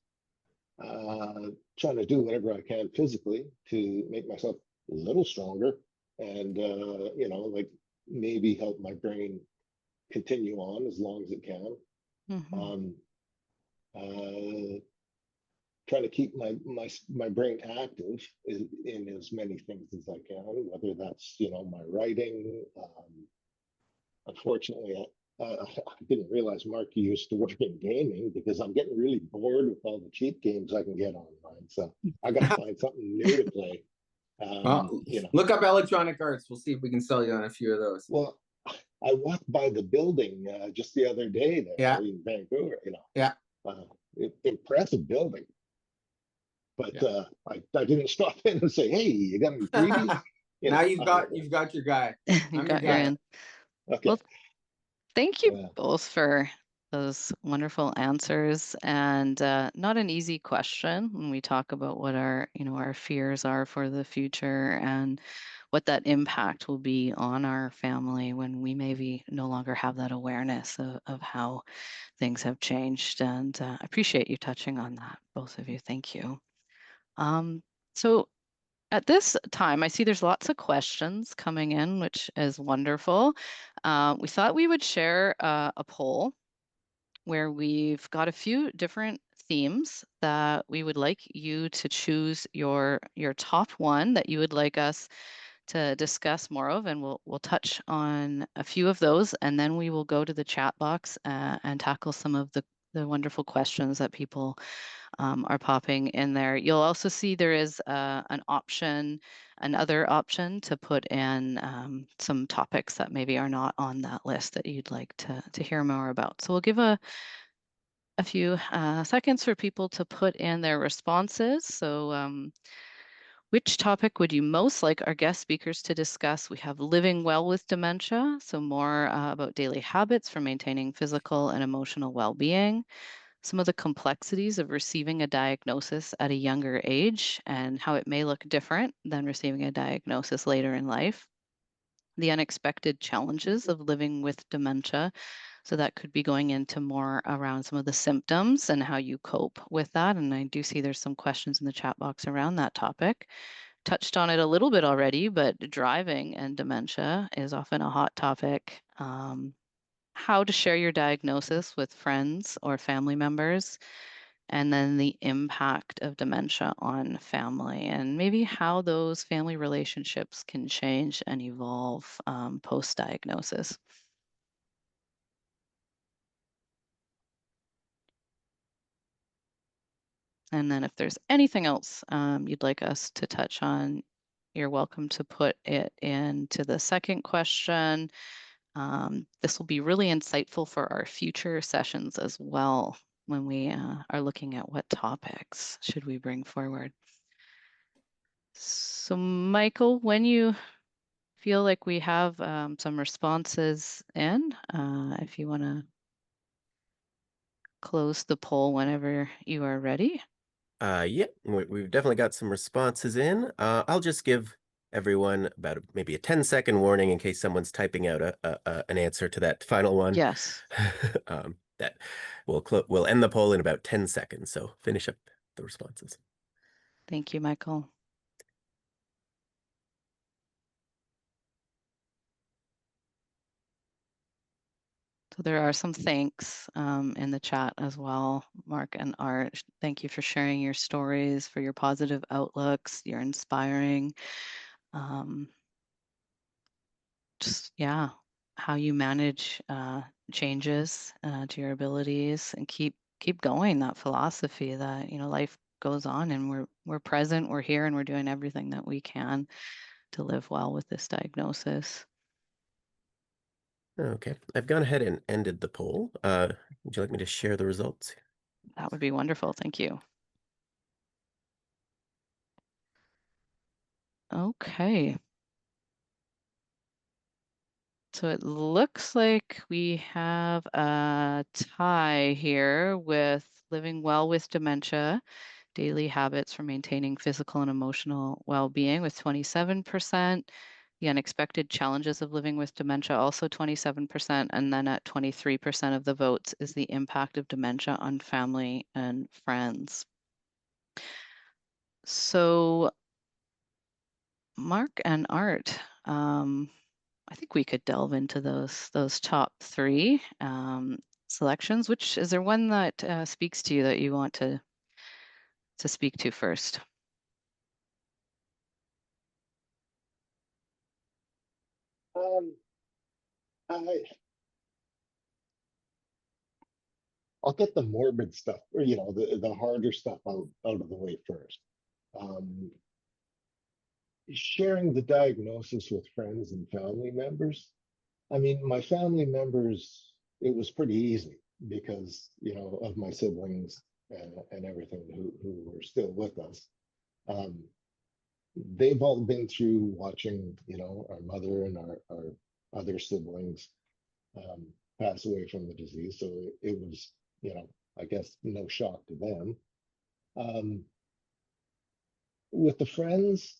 trying to do whatever I can physically to make myself a little stronger, and you know, like, maybe help my brain continue on as long as it can. Mm-hmm. Trying to keep my brain active in as many things as I can, whether that's, you know, my writing. Unfortunately, I didn't realize Mark used to work in gaming, because I'm getting really bored with all the cheap games I can get online. So I got to find something new to play. Well, You know, look up Electronic Arts. We'll see if we can sell you on a few of those. well, I walked by the building just the other day there Yeah. in Vancouver. You know, Yeah. Impressive building. But Yeah. I didn't stop in and say, "Hey, you got any freebies?" You Now know, you've got your guy. You I'm your got your guy. in. okay. Well, thank you Yeah. both for those wonderful answers, and not an easy question when we talk about what our, you know, our fears are for the future and what that impact will be on our family when we maybe no longer have that awareness of how things have changed. And I appreciate you touching on that, both of you. Thank you. So at this time, I see there's lots of questions coming in, which is wonderful. We thought we would share a poll where we've got a few different themes that we would like you to choose your top one that you would like us to discuss more of, and we'll touch on a few of those, and then we will go to the chat box and tackle some of the wonderful questions that people are popping in there. You'll also see there is another option to put in some topics that maybe are not on that list that you'd like to hear more about. So we'll give a few seconds for people to put in their responses. So which topic would you most like our guest speakers to discuss? We have living well with dementia, so more about daily habits for maintaining physical and emotional well-being, some of the complexities of receiving a diagnosis at a younger age and how it may look different than receiving a diagnosis later in life, the unexpected challenges of living with dementia. So that could be going into more around some of the symptoms and how you cope with that. And I do see there's some questions in the chat box around that topic. Touched on it a little bit already, but driving and dementia is often a hot topic. How to share your diagnosis with friends or family members, and then the impact of dementia on family, and maybe how those family relationships can change and evolve post-diagnosis. And then if there's anything else you'd like us to touch on, you're welcome to put it into the second question. This will be really insightful for our future sessions as well when we are looking at what topics should we bring forward. So Michael, when you feel like we have some responses in. If you want to close the poll whenever you are ready. Yeah, we've definitely got some responses in. I'll just give everyone about maybe a 10-second warning in case someone's typing out an answer to that final one. Yes. That we'll end the poll in about 10 seconds. So finish up the responses. Thank you, Michael. So there are some thanks in the chat as well, Mark and Art. Thank you for sharing your stories, for your positive outlooks. You're inspiring. Just, yeah, how you manage changes to your abilities and keep going. That philosophy that, you know, life goes on and we're present, we're here, and we're doing everything that we can to live well with this diagnosis. Okay, I've gone ahead and ended the poll. Would you like me to share the results? That would be wonderful. Thank you. Okay. So it looks like we have a tie here with living well with dementia, daily habits for maintaining physical and emotional well-being with 27%. The unexpected challenges of living with dementia, also 27%. And then at 23% of the votes is the impact of dementia on family and friends. So Mark and Art, I think we could delve into those top three selections. Which is there one that speaks to you that you want to speak to first? I I'll get the morbid stuff, or the harder stuff out of the way first. Um, Sharing the diagnosis with friends and family members. I mean, my family members, it was pretty easy because, of my siblings and everything who were still with us. Um, they've all been through watching, our mother and our other siblings um, pass away from the disease. So it was, I guess, no shock to them. Um, with the friends,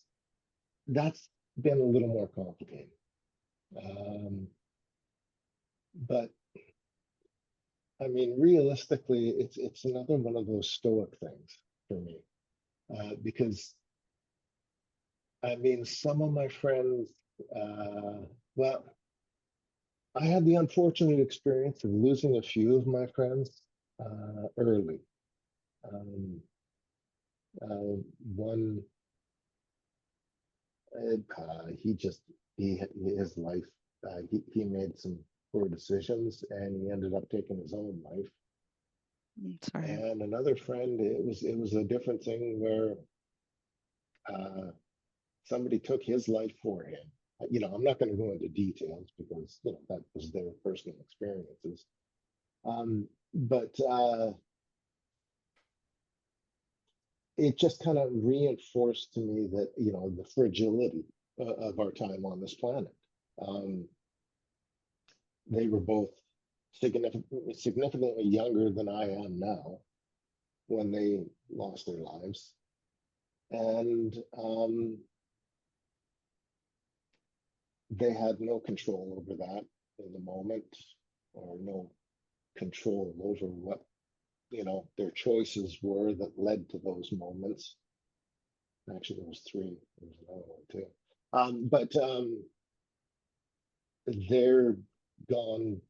that's been a little more complicated. Um, but I mean, realistically, it's another one of those stoic things for me, because I mean, some of my friends, well, I had the unfortunate experience of losing a few of my friends early. Um, One, he just his life, he made some poor decisions, and he ended up taking his own life. Sorry. And another friend, it was a different thing where uh, somebody took his life for him. I'm not going to go into details because that was their personal experiences. But it just kind of reinforced to me that the fragility of our time on this planet. Um, they were both significantly younger than I am now when they lost their lives, and they had no control over that in the moment, or no control over what their choices were that led to those moments. Actually, there was three. There was another one too. But they're gone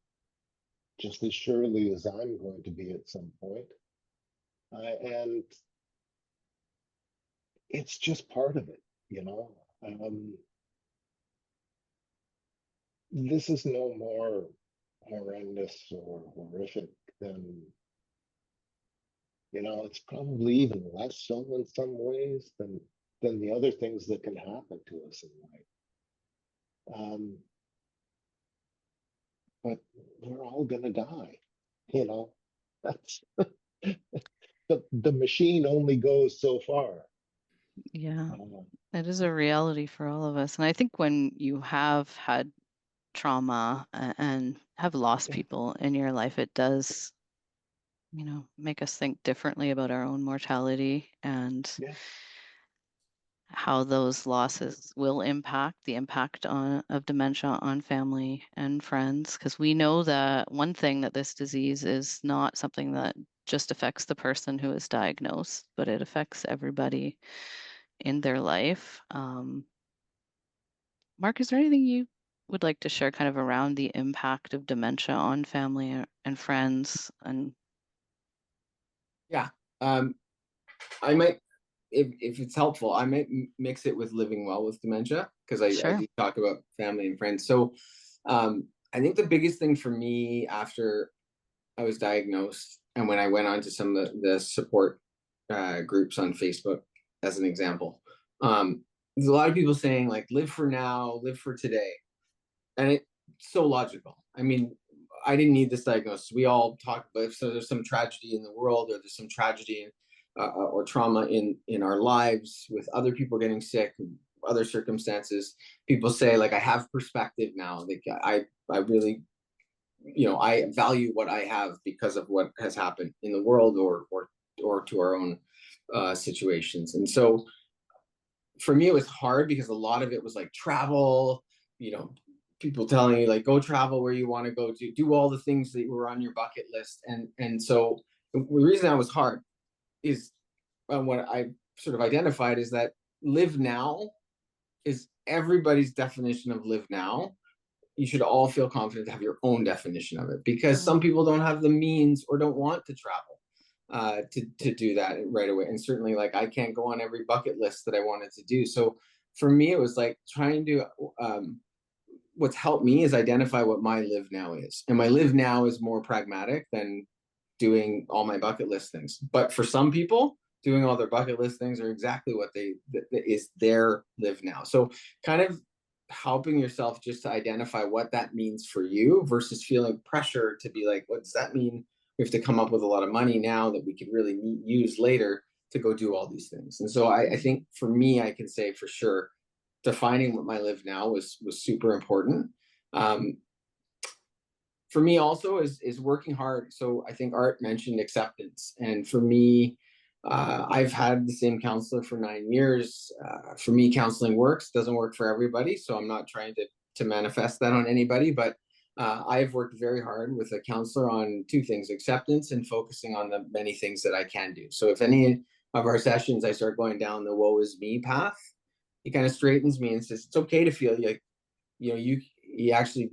just as surely as I'm going to be at some point. And it's just part of it. This is no more horrendous or horrific than, it's probably even less so in some ways than the other things that can happen to us in life. But we're all gonna die. That's the machine only goes so far. Yeah, Uh, it is a reality for all of us. And I think when you have had trauma and have lost yeah, people in your life, it does, make us think differently about our own mortality and yeah, how those losses will impact the impact of dementia on family and friends. Because we know that one thing, that this disease is not something that just affects the person who is diagnosed, but it affects everybody in their life. Mark, is there anything you would like to share kind of around the impact of dementia on family and friends? And Yeah. Um, I might, if it's helpful, I might mix it with living well with dementia, because I sure. do talk about family and friends. So I think the biggest thing for me after I was diagnosed, and when I went on to some of the support groups on Facebook, as an example, there's a lot of people saying like, live for now, live for today. And it's so logical. I mean, I didn't need this diagnosis. We all talk about, so there's some tragedy in the world, or there's some tragedy or trauma in our lives with other people getting sick, other circumstances. People say like, I have perspective now. Like I really, I value what I have because of what has happened in the world, or to our own situations. And so for me, it was hard because a lot of it was like travel, you know, people telling you like, go travel where you want to go, to do all the things that were on your bucket list. And so the reason that was hard is, what I sort of identified is that live now is everybody's definition of live now. You should all feel confident to have your own definition of it, because some Mm, people don't have the means or don't want to travel to do that right away. And certainly, like, I can't go on every bucket list that I wanted to do. So for me, it was like trying to, what's helped me is identify what my live now is. And my live now is more pragmatic than doing all my bucket list things. But for some people, doing all their bucket list things are exactly what is their live now. So kind of helping yourself just to identify what that means for you, versus feeling pressure to be like, what does that mean? We have to come up with a lot of money now that we could really use later to go do all these things. And so I think for me, I can say for sure, defining what my live now was super important. Um, for me also is working hard. So I think Art mentioned acceptance, and for me, I've had the same counselor for 9 years. For me, counseling works, doesn't work for everybody, so I'm not trying to manifest that on anybody, but I've worked very hard with a counselor on two things: acceptance and focusing on the many things that I can do. So if any of our sessions I start going down the woe is me path, he kind of straightens me and says it's okay to feel like, he actually,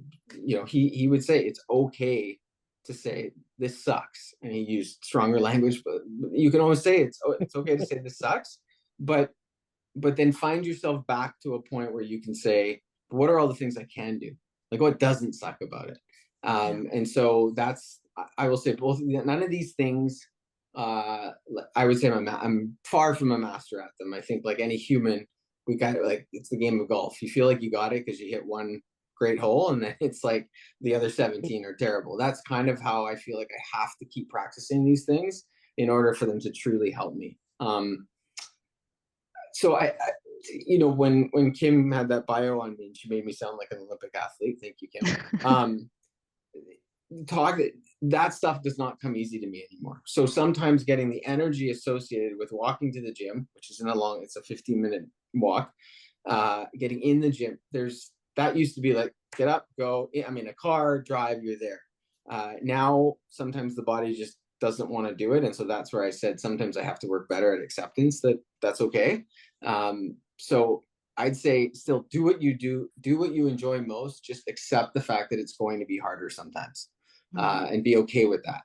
he would say it's okay to say this sucks, and he used stronger language, but you can always say it's okay to say this sucks, but then find yourself back to a point where you can say, what are all the things I can do, like what doesn't suck about it. yeah. And so that's, I will say, both, none of these things, I would say I'm far from a master at them. I think like any human, we got it, like it's the game of golf. You feel like you got it because you hit one great hole, and then it's like the other 17 are terrible. That's kind of how I feel like I have to keep practicing these things in order for them to truly help me. So when Kim had that bio on me, and she made me sound like an Olympic athlete. Thank you, Kim. Talk that stuff does not come easy to me anymore. So sometimes getting the energy associated with walking to the gym, which isn't it's a 15-minute walk, getting in the gym, that used to be like, get up, go, I'm in a car, drive, you're there. Now sometimes the body just doesn't want to do it, and so that's where I said sometimes I have to work better at acceptance, that's okay. So I'd say still do what you do what you enjoy most. Just accept the fact that it's going to be harder sometimes, Mm, and be okay with that.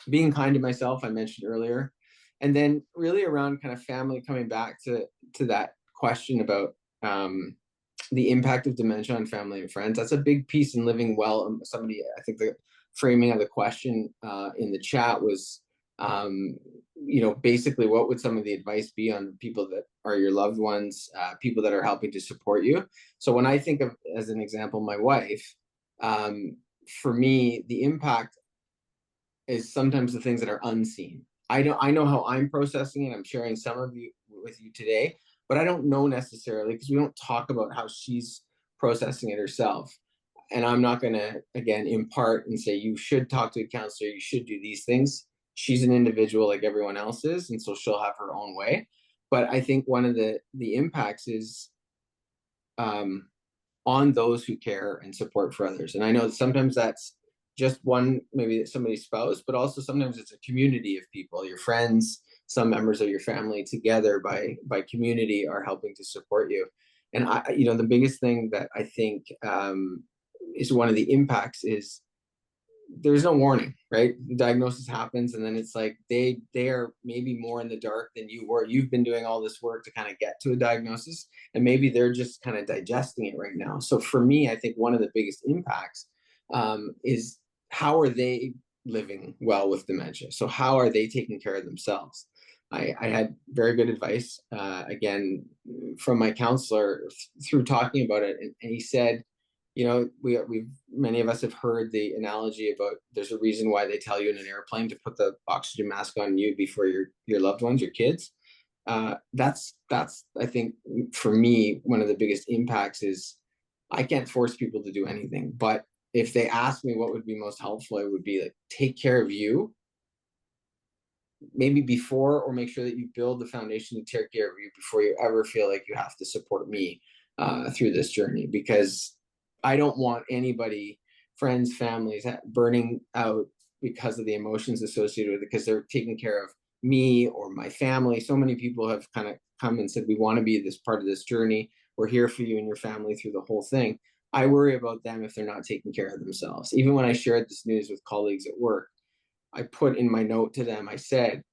Being kind to myself, I mentioned earlier, and then really around kind of family, coming back to that question about the impact of dementia on family and friends. That's a big piece in living well. Somebody, I think the framing of the question in the chat was, basically, what would some of the advice be on people that are your loved ones, people that are helping to support you? So when I think of, as an example, my wife, for me, the impact is sometimes the things that are unseen. I know how I'm processing it. I'm sharing some of with you today, but I don't know necessarily because we don't talk about how she's processing it herself. And I'm not going to, again, impart and say, you should talk to a counselor, you should do these things. She's an individual like everyone else is, and so she'll have her own way. But I think one of the impacts is on those who care and support for others. And I know that sometimes that's just one, maybe somebody's spouse, but also sometimes it's a community of people, your friends, some members of your family together by community are helping to support you. And the biggest thing that I think is one of the impacts is there's no warning, right? The diagnosis happens, and then it's like they are maybe more in the dark than you were. You've been doing all this work to kind of get to a diagnosis, and maybe they're just kind of digesting it right now. So for me, I think one of the biggest impacts is how are they living well with dementia? So how are they taking care of themselves? I had very good advice, again, from my counselor through talking about it, and he said, we've many of us have heard the analogy about there's a reason why they tell you in an airplane to put the oxygen mask on you before your loved ones, your kids. That's I think for me one of the biggest impacts is I can't force people to do anything, but if they ask me what would be most helpful, it would be like take care of you, maybe before, or make sure that you build the foundation to take care of you before you ever feel like you have to support me through this journey, because I don't want anybody, friends, families, burning out because of the emotions associated with it, because they're taking care of me or my family. So many people have kind of come and said, we want to be this part of this journey. We're here for you and your family through the whole thing. I worry about them if they're not taking care of themselves. Even when I shared this news with colleagues at work, I put in my note to them, I said,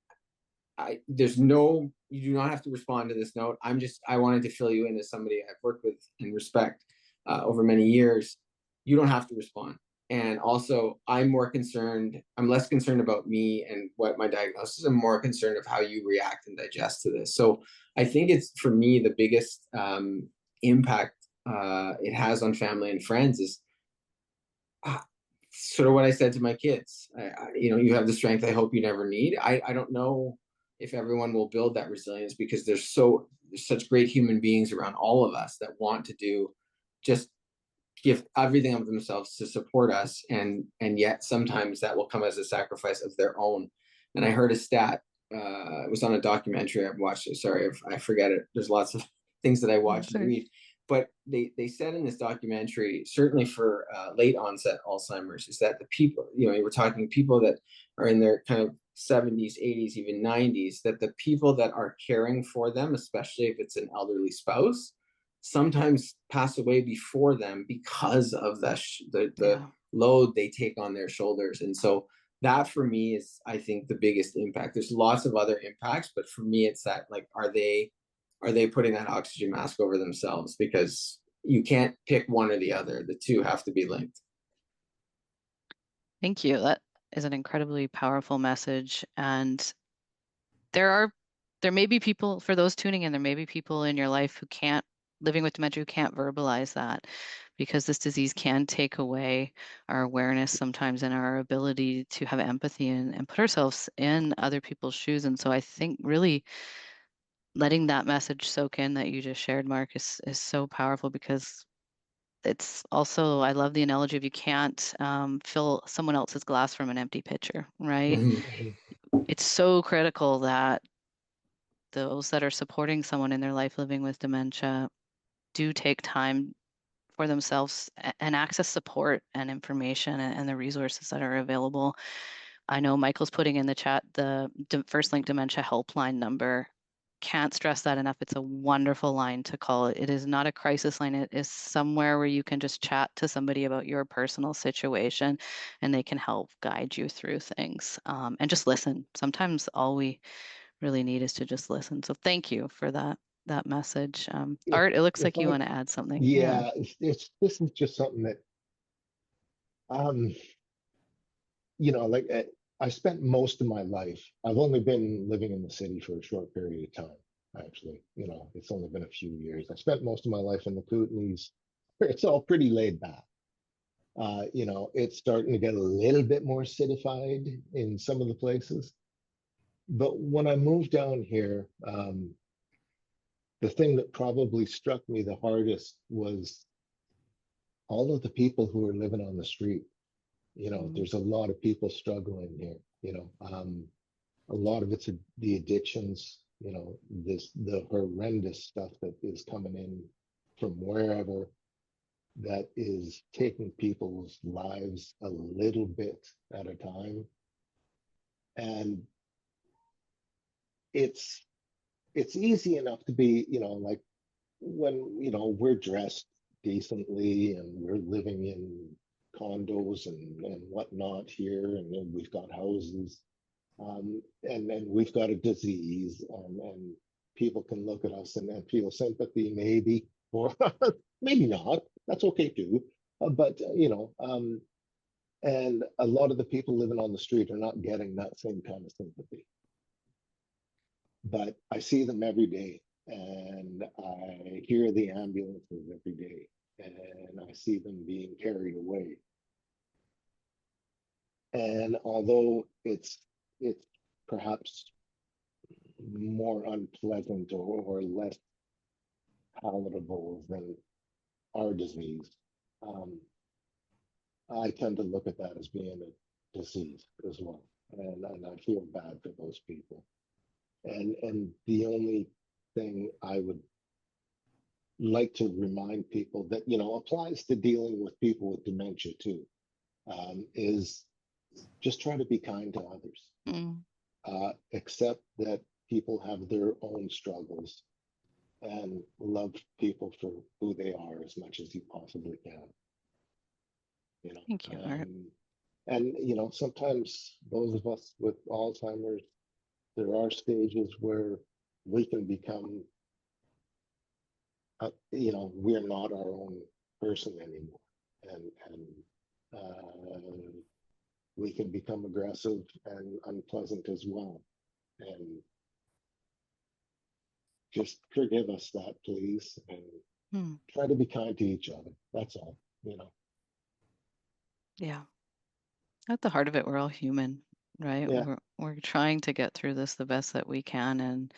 you do not have to respond to this note. I wanted to fill you in as somebody I've worked with and respect over many years. You don't have to respond. And also, I'm less concerned about me and what my diagnosis. I'm more concerned of how you react and digest to this. So I think it's, for me, the biggest impact it has on family and friends is sort of what I said to my kids. You have the strength I hope you never need. I don't know if everyone will build that resilience, because there's such great human beings around all of us that want to just give everything of themselves to support us, and yet sometimes that will come as a sacrifice of their own. And I heard a stat, it was on a documentary I've watched. Sorry if I forget it, there's lots of things that I watch and read, but they said in this documentary, certainly for late onset Alzheimer's, is that the people, you were talking people that are in their kind of 70s, 80s, even 90s, that the people that are caring for them, especially if it's an elderly spouse, sometimes pass away before them because of the load they take on their shoulders. And so that for me is, I think, the biggest impact. There's lots of other impacts, but for me it's that, like, are they putting that oxygen mask over themselves? Because you can't pick one or the other. The two have to be linked. Thank you. That is an incredibly powerful message. And there may be people, for those tuning in, there may be people in your life living with dementia, who can't verbalize that, because this disease can take away our awareness sometimes and our ability to have empathy and put ourselves in other people's shoes. And so I think really letting that message soak in that you just shared, Mark, is so powerful, because it's also, I love the analogy of you can't fill someone else's glass from an empty pitcher, right? Mm-hmm. It's so critical that those that are supporting someone in their life living with dementia do take time for themselves and access support and information and the resources that are available. I know Michael's putting in the chat the First Link Dementia helpline number. Can't stress that enough. It's a wonderful line to call. It is not a crisis line. It is somewhere where you can just chat to somebody about your personal situation, and they can help guide you through things, and just listen. Sometimes all we really need is to just listen. So thank you for that message. Art, it looks like you want to add something. Yeah, this is just something that um like I spent most of my life, I've only been living in the city for a short period of time, actually. It's only been a few years. I spent most of my life in the Kootenays, where it's all pretty laid back. It's starting to get a little bit more citified in some of the places. But when I moved down here, the thing that probably struck me the hardest was all of the people who are living on the street. There's a lot of people struggling here. A lot of it's the addictions. The horrendous stuff that is coming in from wherever, that is taking people's lives a little bit at a time. And it's easy enough to be, like when, we're dressed decently and we're living in condos and whatnot here, and then we've got houses, and then we've got a disease, and people can look at us and feel sympathy, maybe, or maybe not. That's okay too. But and a lot of the people living on the street are not getting that same kind of sympathy. But I see them every day, and I hear the ambulances every day, and I see them being carried away. And although it's perhaps more unpleasant or less palatable than our disease, I tend to look at that as being a disease as well, and I feel bad for those people. And the only thing I would like to remind people that applies to dealing with people with dementia too, is just try to be kind to others. Accept that people have their own struggles, and love people for who they are as much as you possibly can. Thank you, Art. And sometimes those of us with Alzheimer's, there are stages where we can become, we're not our own person anymore, and we can become aggressive and unpleasant as well. And just forgive us that, please, and try to be kind to each other. That's all. Yeah. At the heart of it, we're all human, right? Yeah. We're trying to get through this the best that we can, and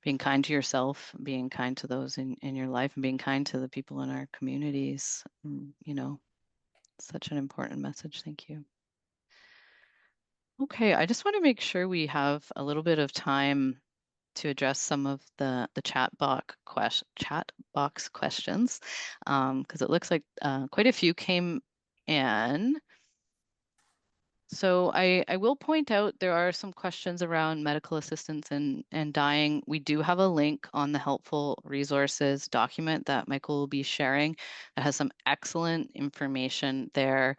being kind to yourself, being kind to those in your life, and being kind to the people in our communities. Such an important message. Thank you. Okay, I just want to make sure we have a little bit of time to address some of the chat box questions, because it looks like quite a few came in. So I will point out there are some questions around medical assistance and dying. We do have a link on the helpful resources document that Michael will be sharing that has some excellent information there,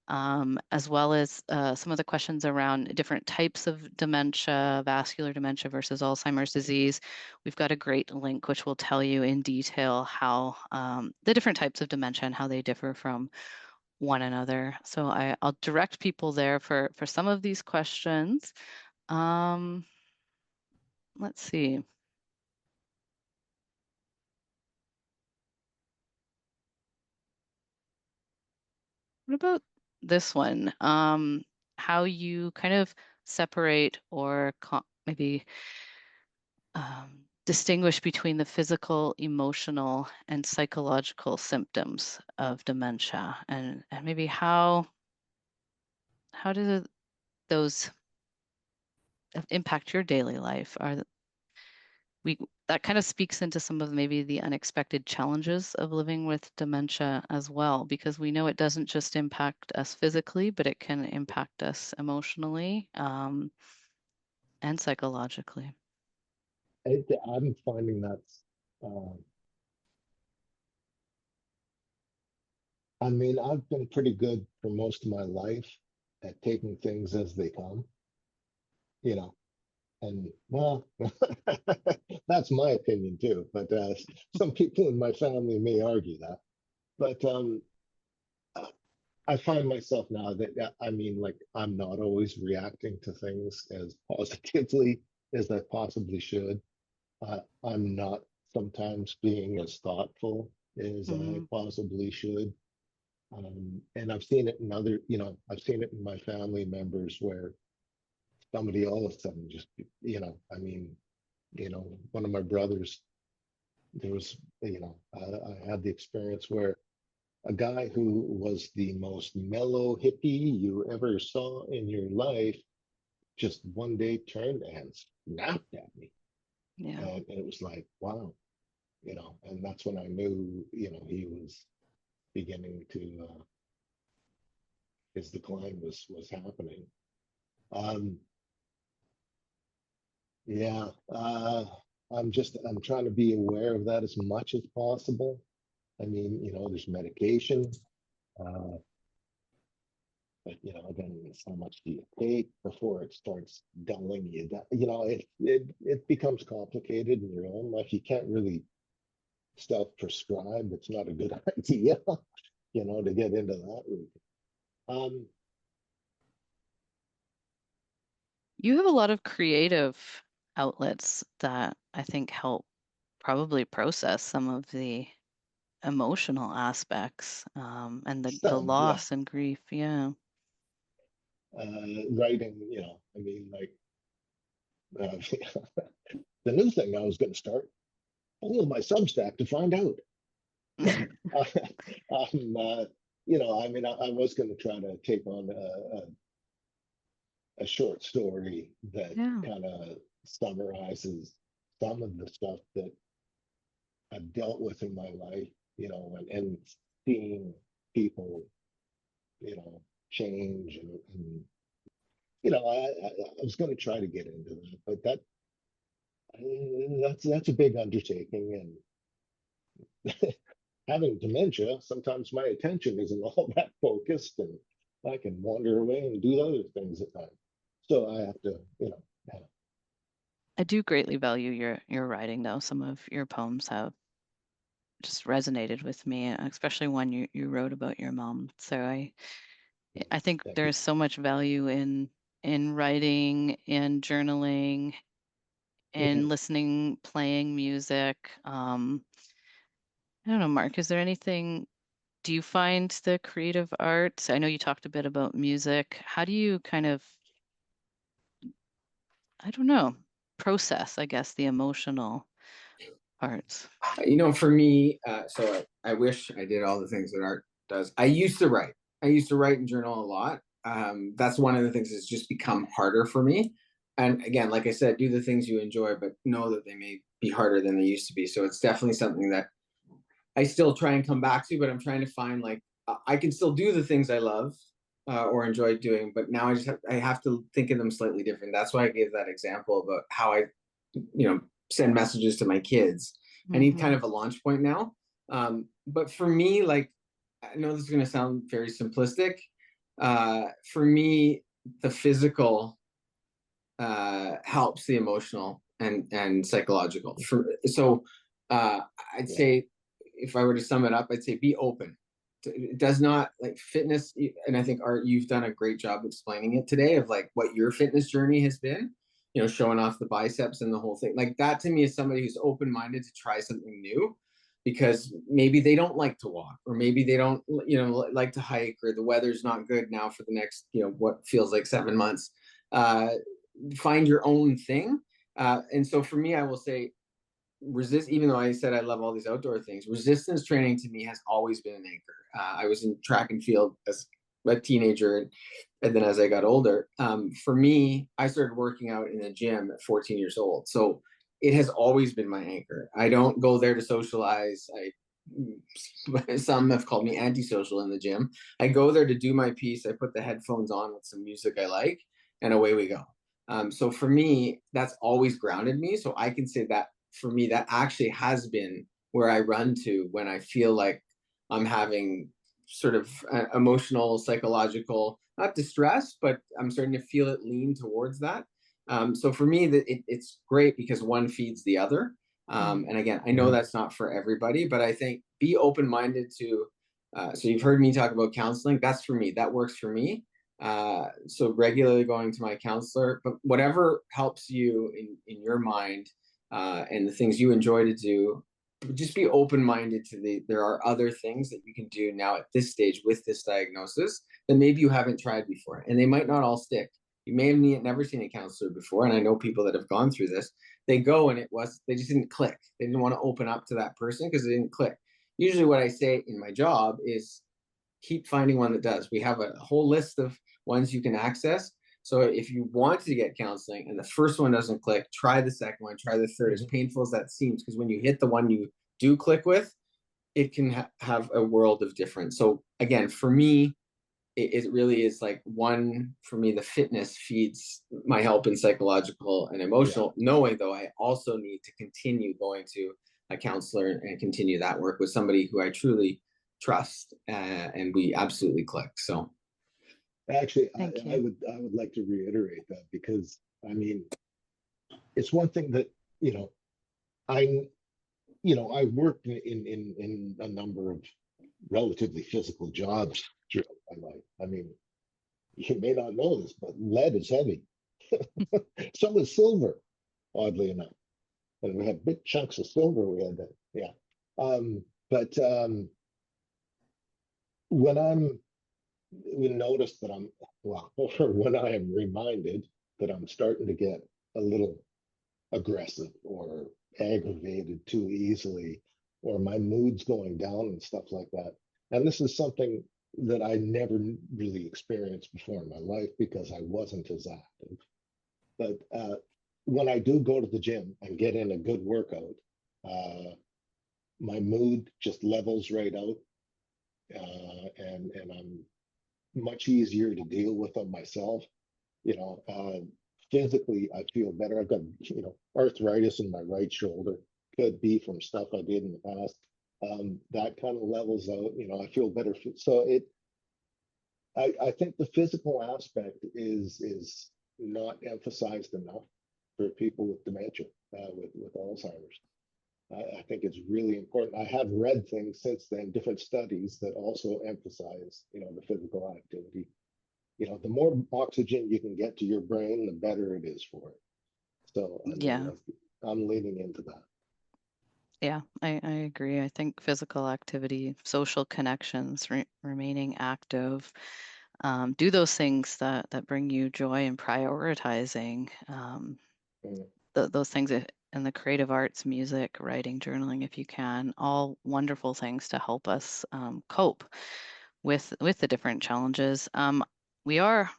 as well as some of the questions around different types of dementia, vascular dementia versus Alzheimer's disease. We've got a great link which will tell you in detail how the different types of dementia and how they differ from one another. So I'll direct people there for some of these questions. Let's see. What about this one? How you kind of separate or maybe distinguish between the physical, emotional, and psychological symptoms of dementia, and maybe how do those impact your daily life? That kind of speaks into some of maybe the unexpected challenges of living with dementia as well, because we know it doesn't just impact us physically, but it can impact us emotionally, and psychologically. I'm finding that's, I've been pretty good for most of my life at taking things as they come, and well, that's my opinion too, but some people in my family may argue that. But I find myself now that like, I'm not always reacting to things as positively as I possibly should. I'm not sometimes being as thoughtful as I possibly should. And I've seen it in I've seen it in my family members where somebody all of a sudden just, one of my brothers there was, I had the experience where a guy who was the most mellow hippie you ever saw in your life just one day turned and snapped at me. Yeah. And it was like, wow, and that's when I knew, he was beginning to, his decline was happening. Um, yeah, I'm trying to be aware of that as much as possible. I mean, there's medication, uh, but again, it's how much do you take before it starts dulling you down? It becomes complicated in your own life. You can't really self-prescribe. It's not a good idea, to get into that route. Um, You have a lot of creative outlets that I think help probably process some of the emotional aspects, and the yeah, loss and grief. Yeah. writing, I mean, like, the new thing I was going to start, follow my Substack to find out. No, I'm, I mean, I was going to try to take on a short story that Yeah. kind of summarizes some of the stuff that I've dealt with in my life, and seeing people, change, and I was going to try to get into that, but that's a big undertaking, and having dementia, sometimes my attention isn't all that focused, and I can wander away and do other things at times. So I have to, I do greatly value your writing though. Some of your poems have just resonated with me, especially one you wrote about your mom. So I think thank you. there's so much value in writing, in journaling, in Mhm. listening, playing music. I don't know, Mark, is there anything, do you find the creative arts? I know you talked a bit about music. How do you kind of, I don't know, process, I guess, the emotional parts? For me, so I wish I did all the things that art does. I used to write. I used to write and journal a lot. That's one of the things that's just become harder for me. And again, like I said, do the things you enjoy, but know that they may be harder than they used to be. So it's definitely something that I still try and come back to, but I'm trying to find like I can still do the things I love or enjoy doing, but now I have to think of them slightly different. That's why I gave that example about how I, send messages to my kids. I need kind Mm-hmm. of a launch point now. But for me, like I know this is going to sound very simplistic. For me, the physical helps the emotional and psychological. So I'd Yeah. say if I were to sum it up, I'd say be open. It does not like fitness, and I think Art, you've done a great job explaining it today of like what your fitness journey has been. Showing off the biceps and the whole thing. Like that to me is somebody who's open-minded to try something new because maybe they don't like to walk or maybe they don't like to hike or the weather's not good now for the next what feels like 7 months. Find your own thing. And so for me, I will say resist, even though I said I love all these outdoor things, resistance training to me has always been an anchor. I was in track and field as a teenager, and then as I got older, for me, I started working out in the gym at 14 years old. So it has always been my anchor. I don't go there to socialize. Some have called me antisocial in the gym. I go there to do my piece. I put the headphones on with some music I like, and away we go. So for me, that's always grounded me. So I can say that for me, that actually has been where I run to when I feel like I'm having sort of emotional, psychological, not distress, but I'm starting to feel it lean towards that. So for me, it's great because one feeds the other. Mm. And again, I know that's not for everybody, but I think be open-minded to. So you've heard me talk about counseling. That's for me. That works for me. So regularly going to my counselor, but whatever helps you in your mind and the things you enjoy to do, just be open-minded to there are other things that you can do now at this stage with this diagnosis that maybe you haven't tried before, and they might not all stick. you may have never seen a counselor before, and I know people that have gone through this. They go and they just didn't click. They didn't want to open up to that person because they didn't click. Usually what I say in my job is keep finding one that does. We have a whole list of ones you can access. So if you want to get counseling and the first one doesn't click, try the second one, try the third, as painful as that seems, because when you hit the one you do click with, it can have a world of difference. So again, for me, it really is like for me, the fitness feeds my help in psychological and emotional, knowing though I also need to continue going to a counselor and continue that work with somebody who I truly trust, and we absolutely click. So actually, I would like to reiterate that, because I mean, it's one thing that, I worked in a number of relatively physical jobs throughout my life. I mean, you may not know this, but lead is heavy. So is silver, oddly enough. And we had big chunks of silver we had that, yeah. But when we notice that or when I am reminded that I'm starting to get a little aggressive or aggravated too easily, or my mood's going down and stuff like that. And this is something that I never really experienced before in my life because I wasn't as active. But when I do go to the gym and get in a good workout, my mood just levels right out, and I'm much easier to deal with on myself. Physically, I feel better. I've got, arthritis in my right shoulder. Could be from stuff I did in the past. That kind of levels out. I feel better. So I think the physical aspect is not emphasized enough for people with dementia, with Alzheimer's. I think it's really important. I have read things since then, different studies that also emphasize, the physical activity. The more oxygen you can get to your brain, the better it is for it. So I'm leaning into that. Yeah, I agree. I think physical activity, social connections, remaining active, do those things that bring you joy, and prioritizing those things in the creative arts, music, writing, journaling, if you can, all wonderful things to help us cope with the different challenges. We are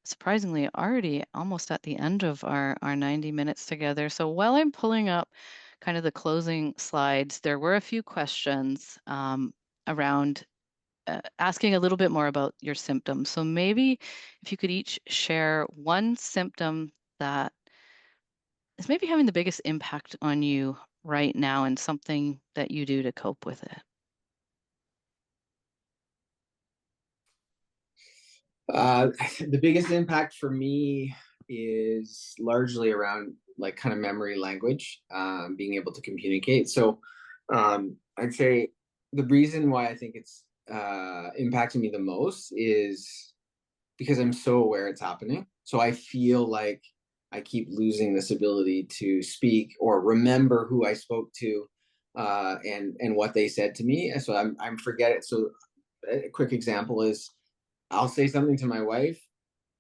surprisingly already almost at the end of our 90 minutes together. So while I'm pulling up kind of the closing slides, there were a few questions around asking a little bit more about your symptoms. So maybe if you could each share one symptom that is maybe having the biggest impact on you right now, and something that you do to cope with it. The biggest impact for me is largely around like kind of memory language, being able to communicate. So I'd say the reason why I think it's impacting me the most is because I'm so aware it's happening. So I feel like I keep losing this ability to speak or remember who I spoke to, and what they said to me. And so I'm forgetting. So a quick example is I'll say something to my wife,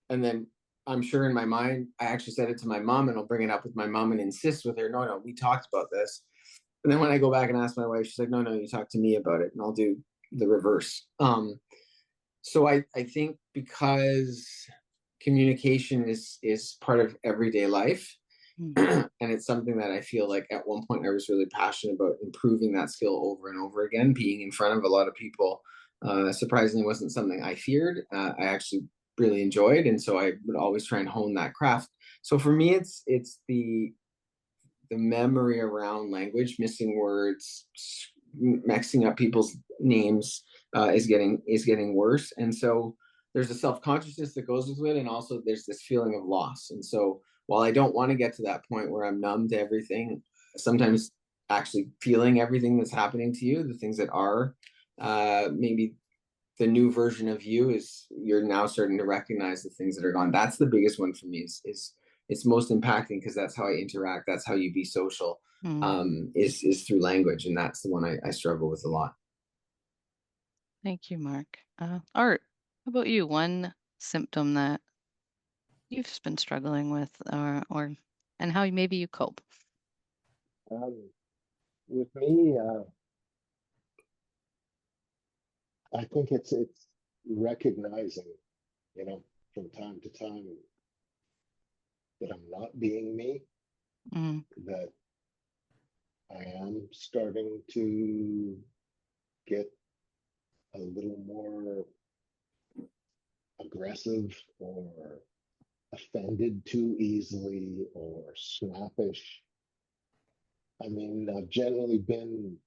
and then I'm sure in my mind I actually said it to my mom, and I'll bring it up with my mom and insist with her, no, we talked about this. And then when I go back and ask my wife, she's like, no, you talked to me about it, and I'll do the reverse. So I think because communication is part of everyday life, and it's something that I feel like at one point I was really passionate about improving that skill over and over again. Being in front of a lot of people, surprisingly, wasn't something I feared. I actually really enjoyed, and so I would always try and hone that craft. So for me, it's the memory around language, missing words, mixing up people's names, is getting worse. And so there's a self-consciousness that goes with it, and also there's this feeling of loss. And so while I don't want to get to that point where I'm numb to everything, sometimes actually feeling everything that's happening to you, the things that are maybe the new version of you, is you're now starting to recognize the things that are gone. That's the biggest one for me, is it's most impacting because that's how I interact. That's how you be social, is through language. And that's the one I struggle with a lot. Thank you, Mark. Art, how about you? One symptom that you've been struggling with, or and how maybe you cope. With me, I think it's recognizing, from time to time that I'm not being me, Mm, that I am starting to get a little more aggressive or offended too easily or snappish. I mean, I've generally been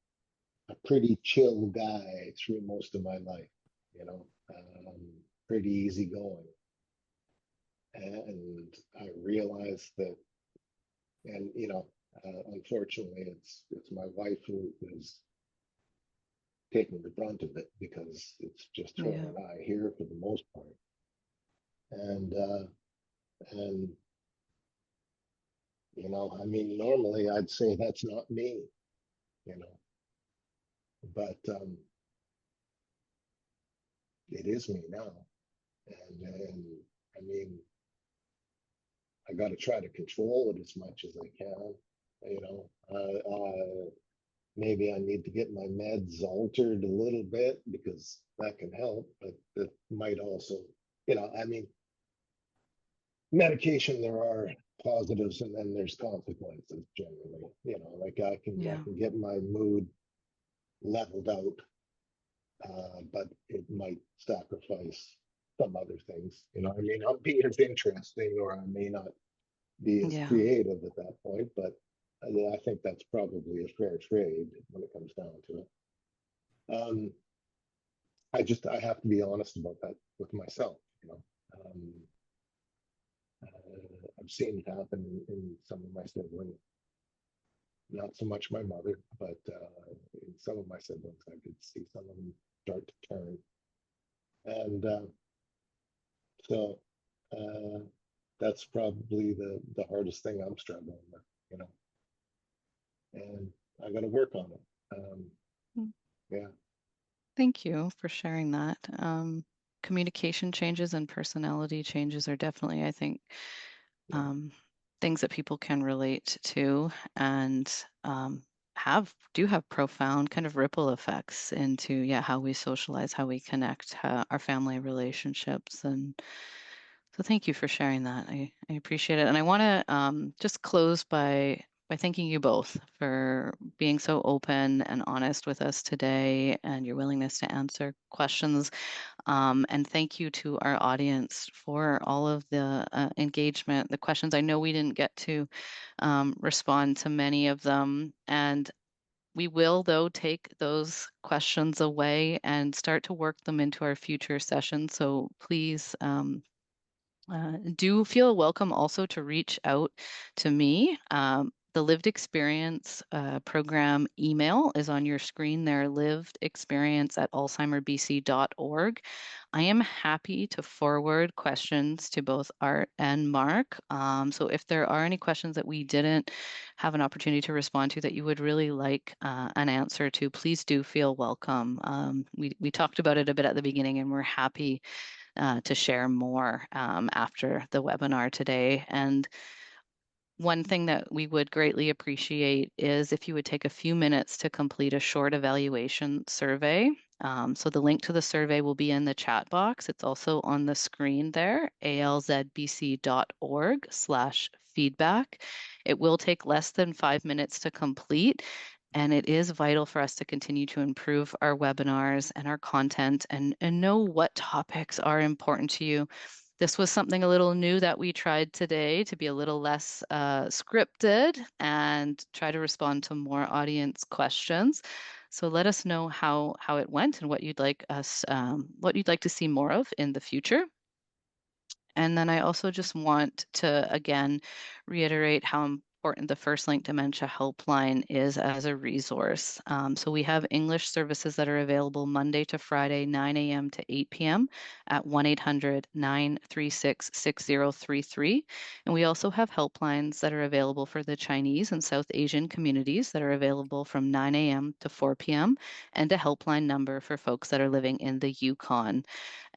a pretty chill guy through most of my life, pretty easygoing. And I realized that, and unfortunately, it's my wife who is taking the brunt of it because it's just her yeah. and I here for the most part. And and I mean, normally I'd say that's not me, you know, but it is me now. And I mean, I got to try to control it as much as I can. You know, maybe I need to get my meds altered a little bit because that can help, but that might also, I mean, medication, there are positives and then there's consequences generally. Like I Yeah. can get my mood leveled out, but it might sacrifice some other things. I may not be as interesting or I may not be as Yeah. creative at that point, but I think that's probably a fair trade when it comes down to it. I have to be honest about that with myself. Um, I've seen it happen in some of my siblings, not so much my mother, but in some of my siblings, I could see some of them start to turn. And so uh, that's probably the hardest thing I'm struggling with, and I got to work on it. Mm. Yeah. Thank you for sharing that. Communication changes and personality changes are definitely, I think, Yeah. things that people can relate to and do have profound kind of ripple effects into, yeah, how we socialize, how we connect, our family relationships. And so thank you for sharing that. I appreciate it. And I want to just close by thanking you both for being so open and honest with us today and your willingness to answer questions. And thank you to our audience for all of the engagement, the questions. I know we didn't get to respond to many of them. And we will, though, take those questions away and start to work them into our future sessions. So please do feel welcome also to reach out to me. The Lived Experience program email is on your screen there, livedexperience@alzheimerbc.org. I am happy to forward questions to both Art and Mark. So if there are any questions that we didn't have an opportunity to respond to that you would really like an answer to, please do feel welcome. We talked about it a bit at the beginning, and we're happy to share more after the webinar today. And one thing that we would greatly appreciate is if you would take a few minutes to complete a short evaluation survey. So the link to the survey will be in the chat box. It's also on the screen there, alzbc.org/feedback. It will take less than 5 minutes to complete. And it is vital for us to continue to improve our webinars and our content and know what topics are important to you. This was something a little new that we tried today to be a little less scripted and try to respond to more audience questions. So let us know how it went and what you'd like to see more of in the future. And then I also just want to again reiterate how important the First Link Dementia Helpline is as a resource. So we have English services that are available Monday to Friday, 9 a.m. to 8 p.m. at 1-800-936-6033. And we also have helplines that are available for the Chinese and South Asian communities that are available from 9 a.m. to 4 p.m. and a helpline number for folks that are living in the Yukon.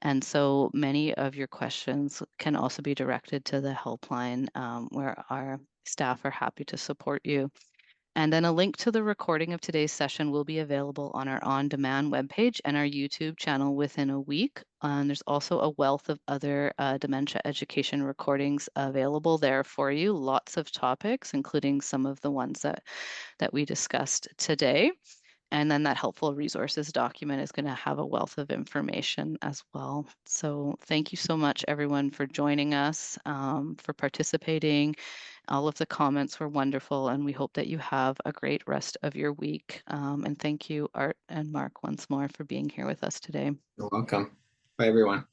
And so many of your questions can also be directed to the helpline where our staff are happy to support you. And then a link to the recording of today's session will be available on our on-demand webpage and our YouTube channel within a week. And there's also a wealth of other dementia education recordings available there for you. Lots of topics, including some of the ones that we discussed today. And then that helpful resources document is going to have a wealth of information as well. So thank you so much, everyone, for joining us, for participating. All of the comments were wonderful, and we hope that you have a great rest of your week. And thank you, Art and Mark, once more for being here with us today. You're welcome. Bye, everyone.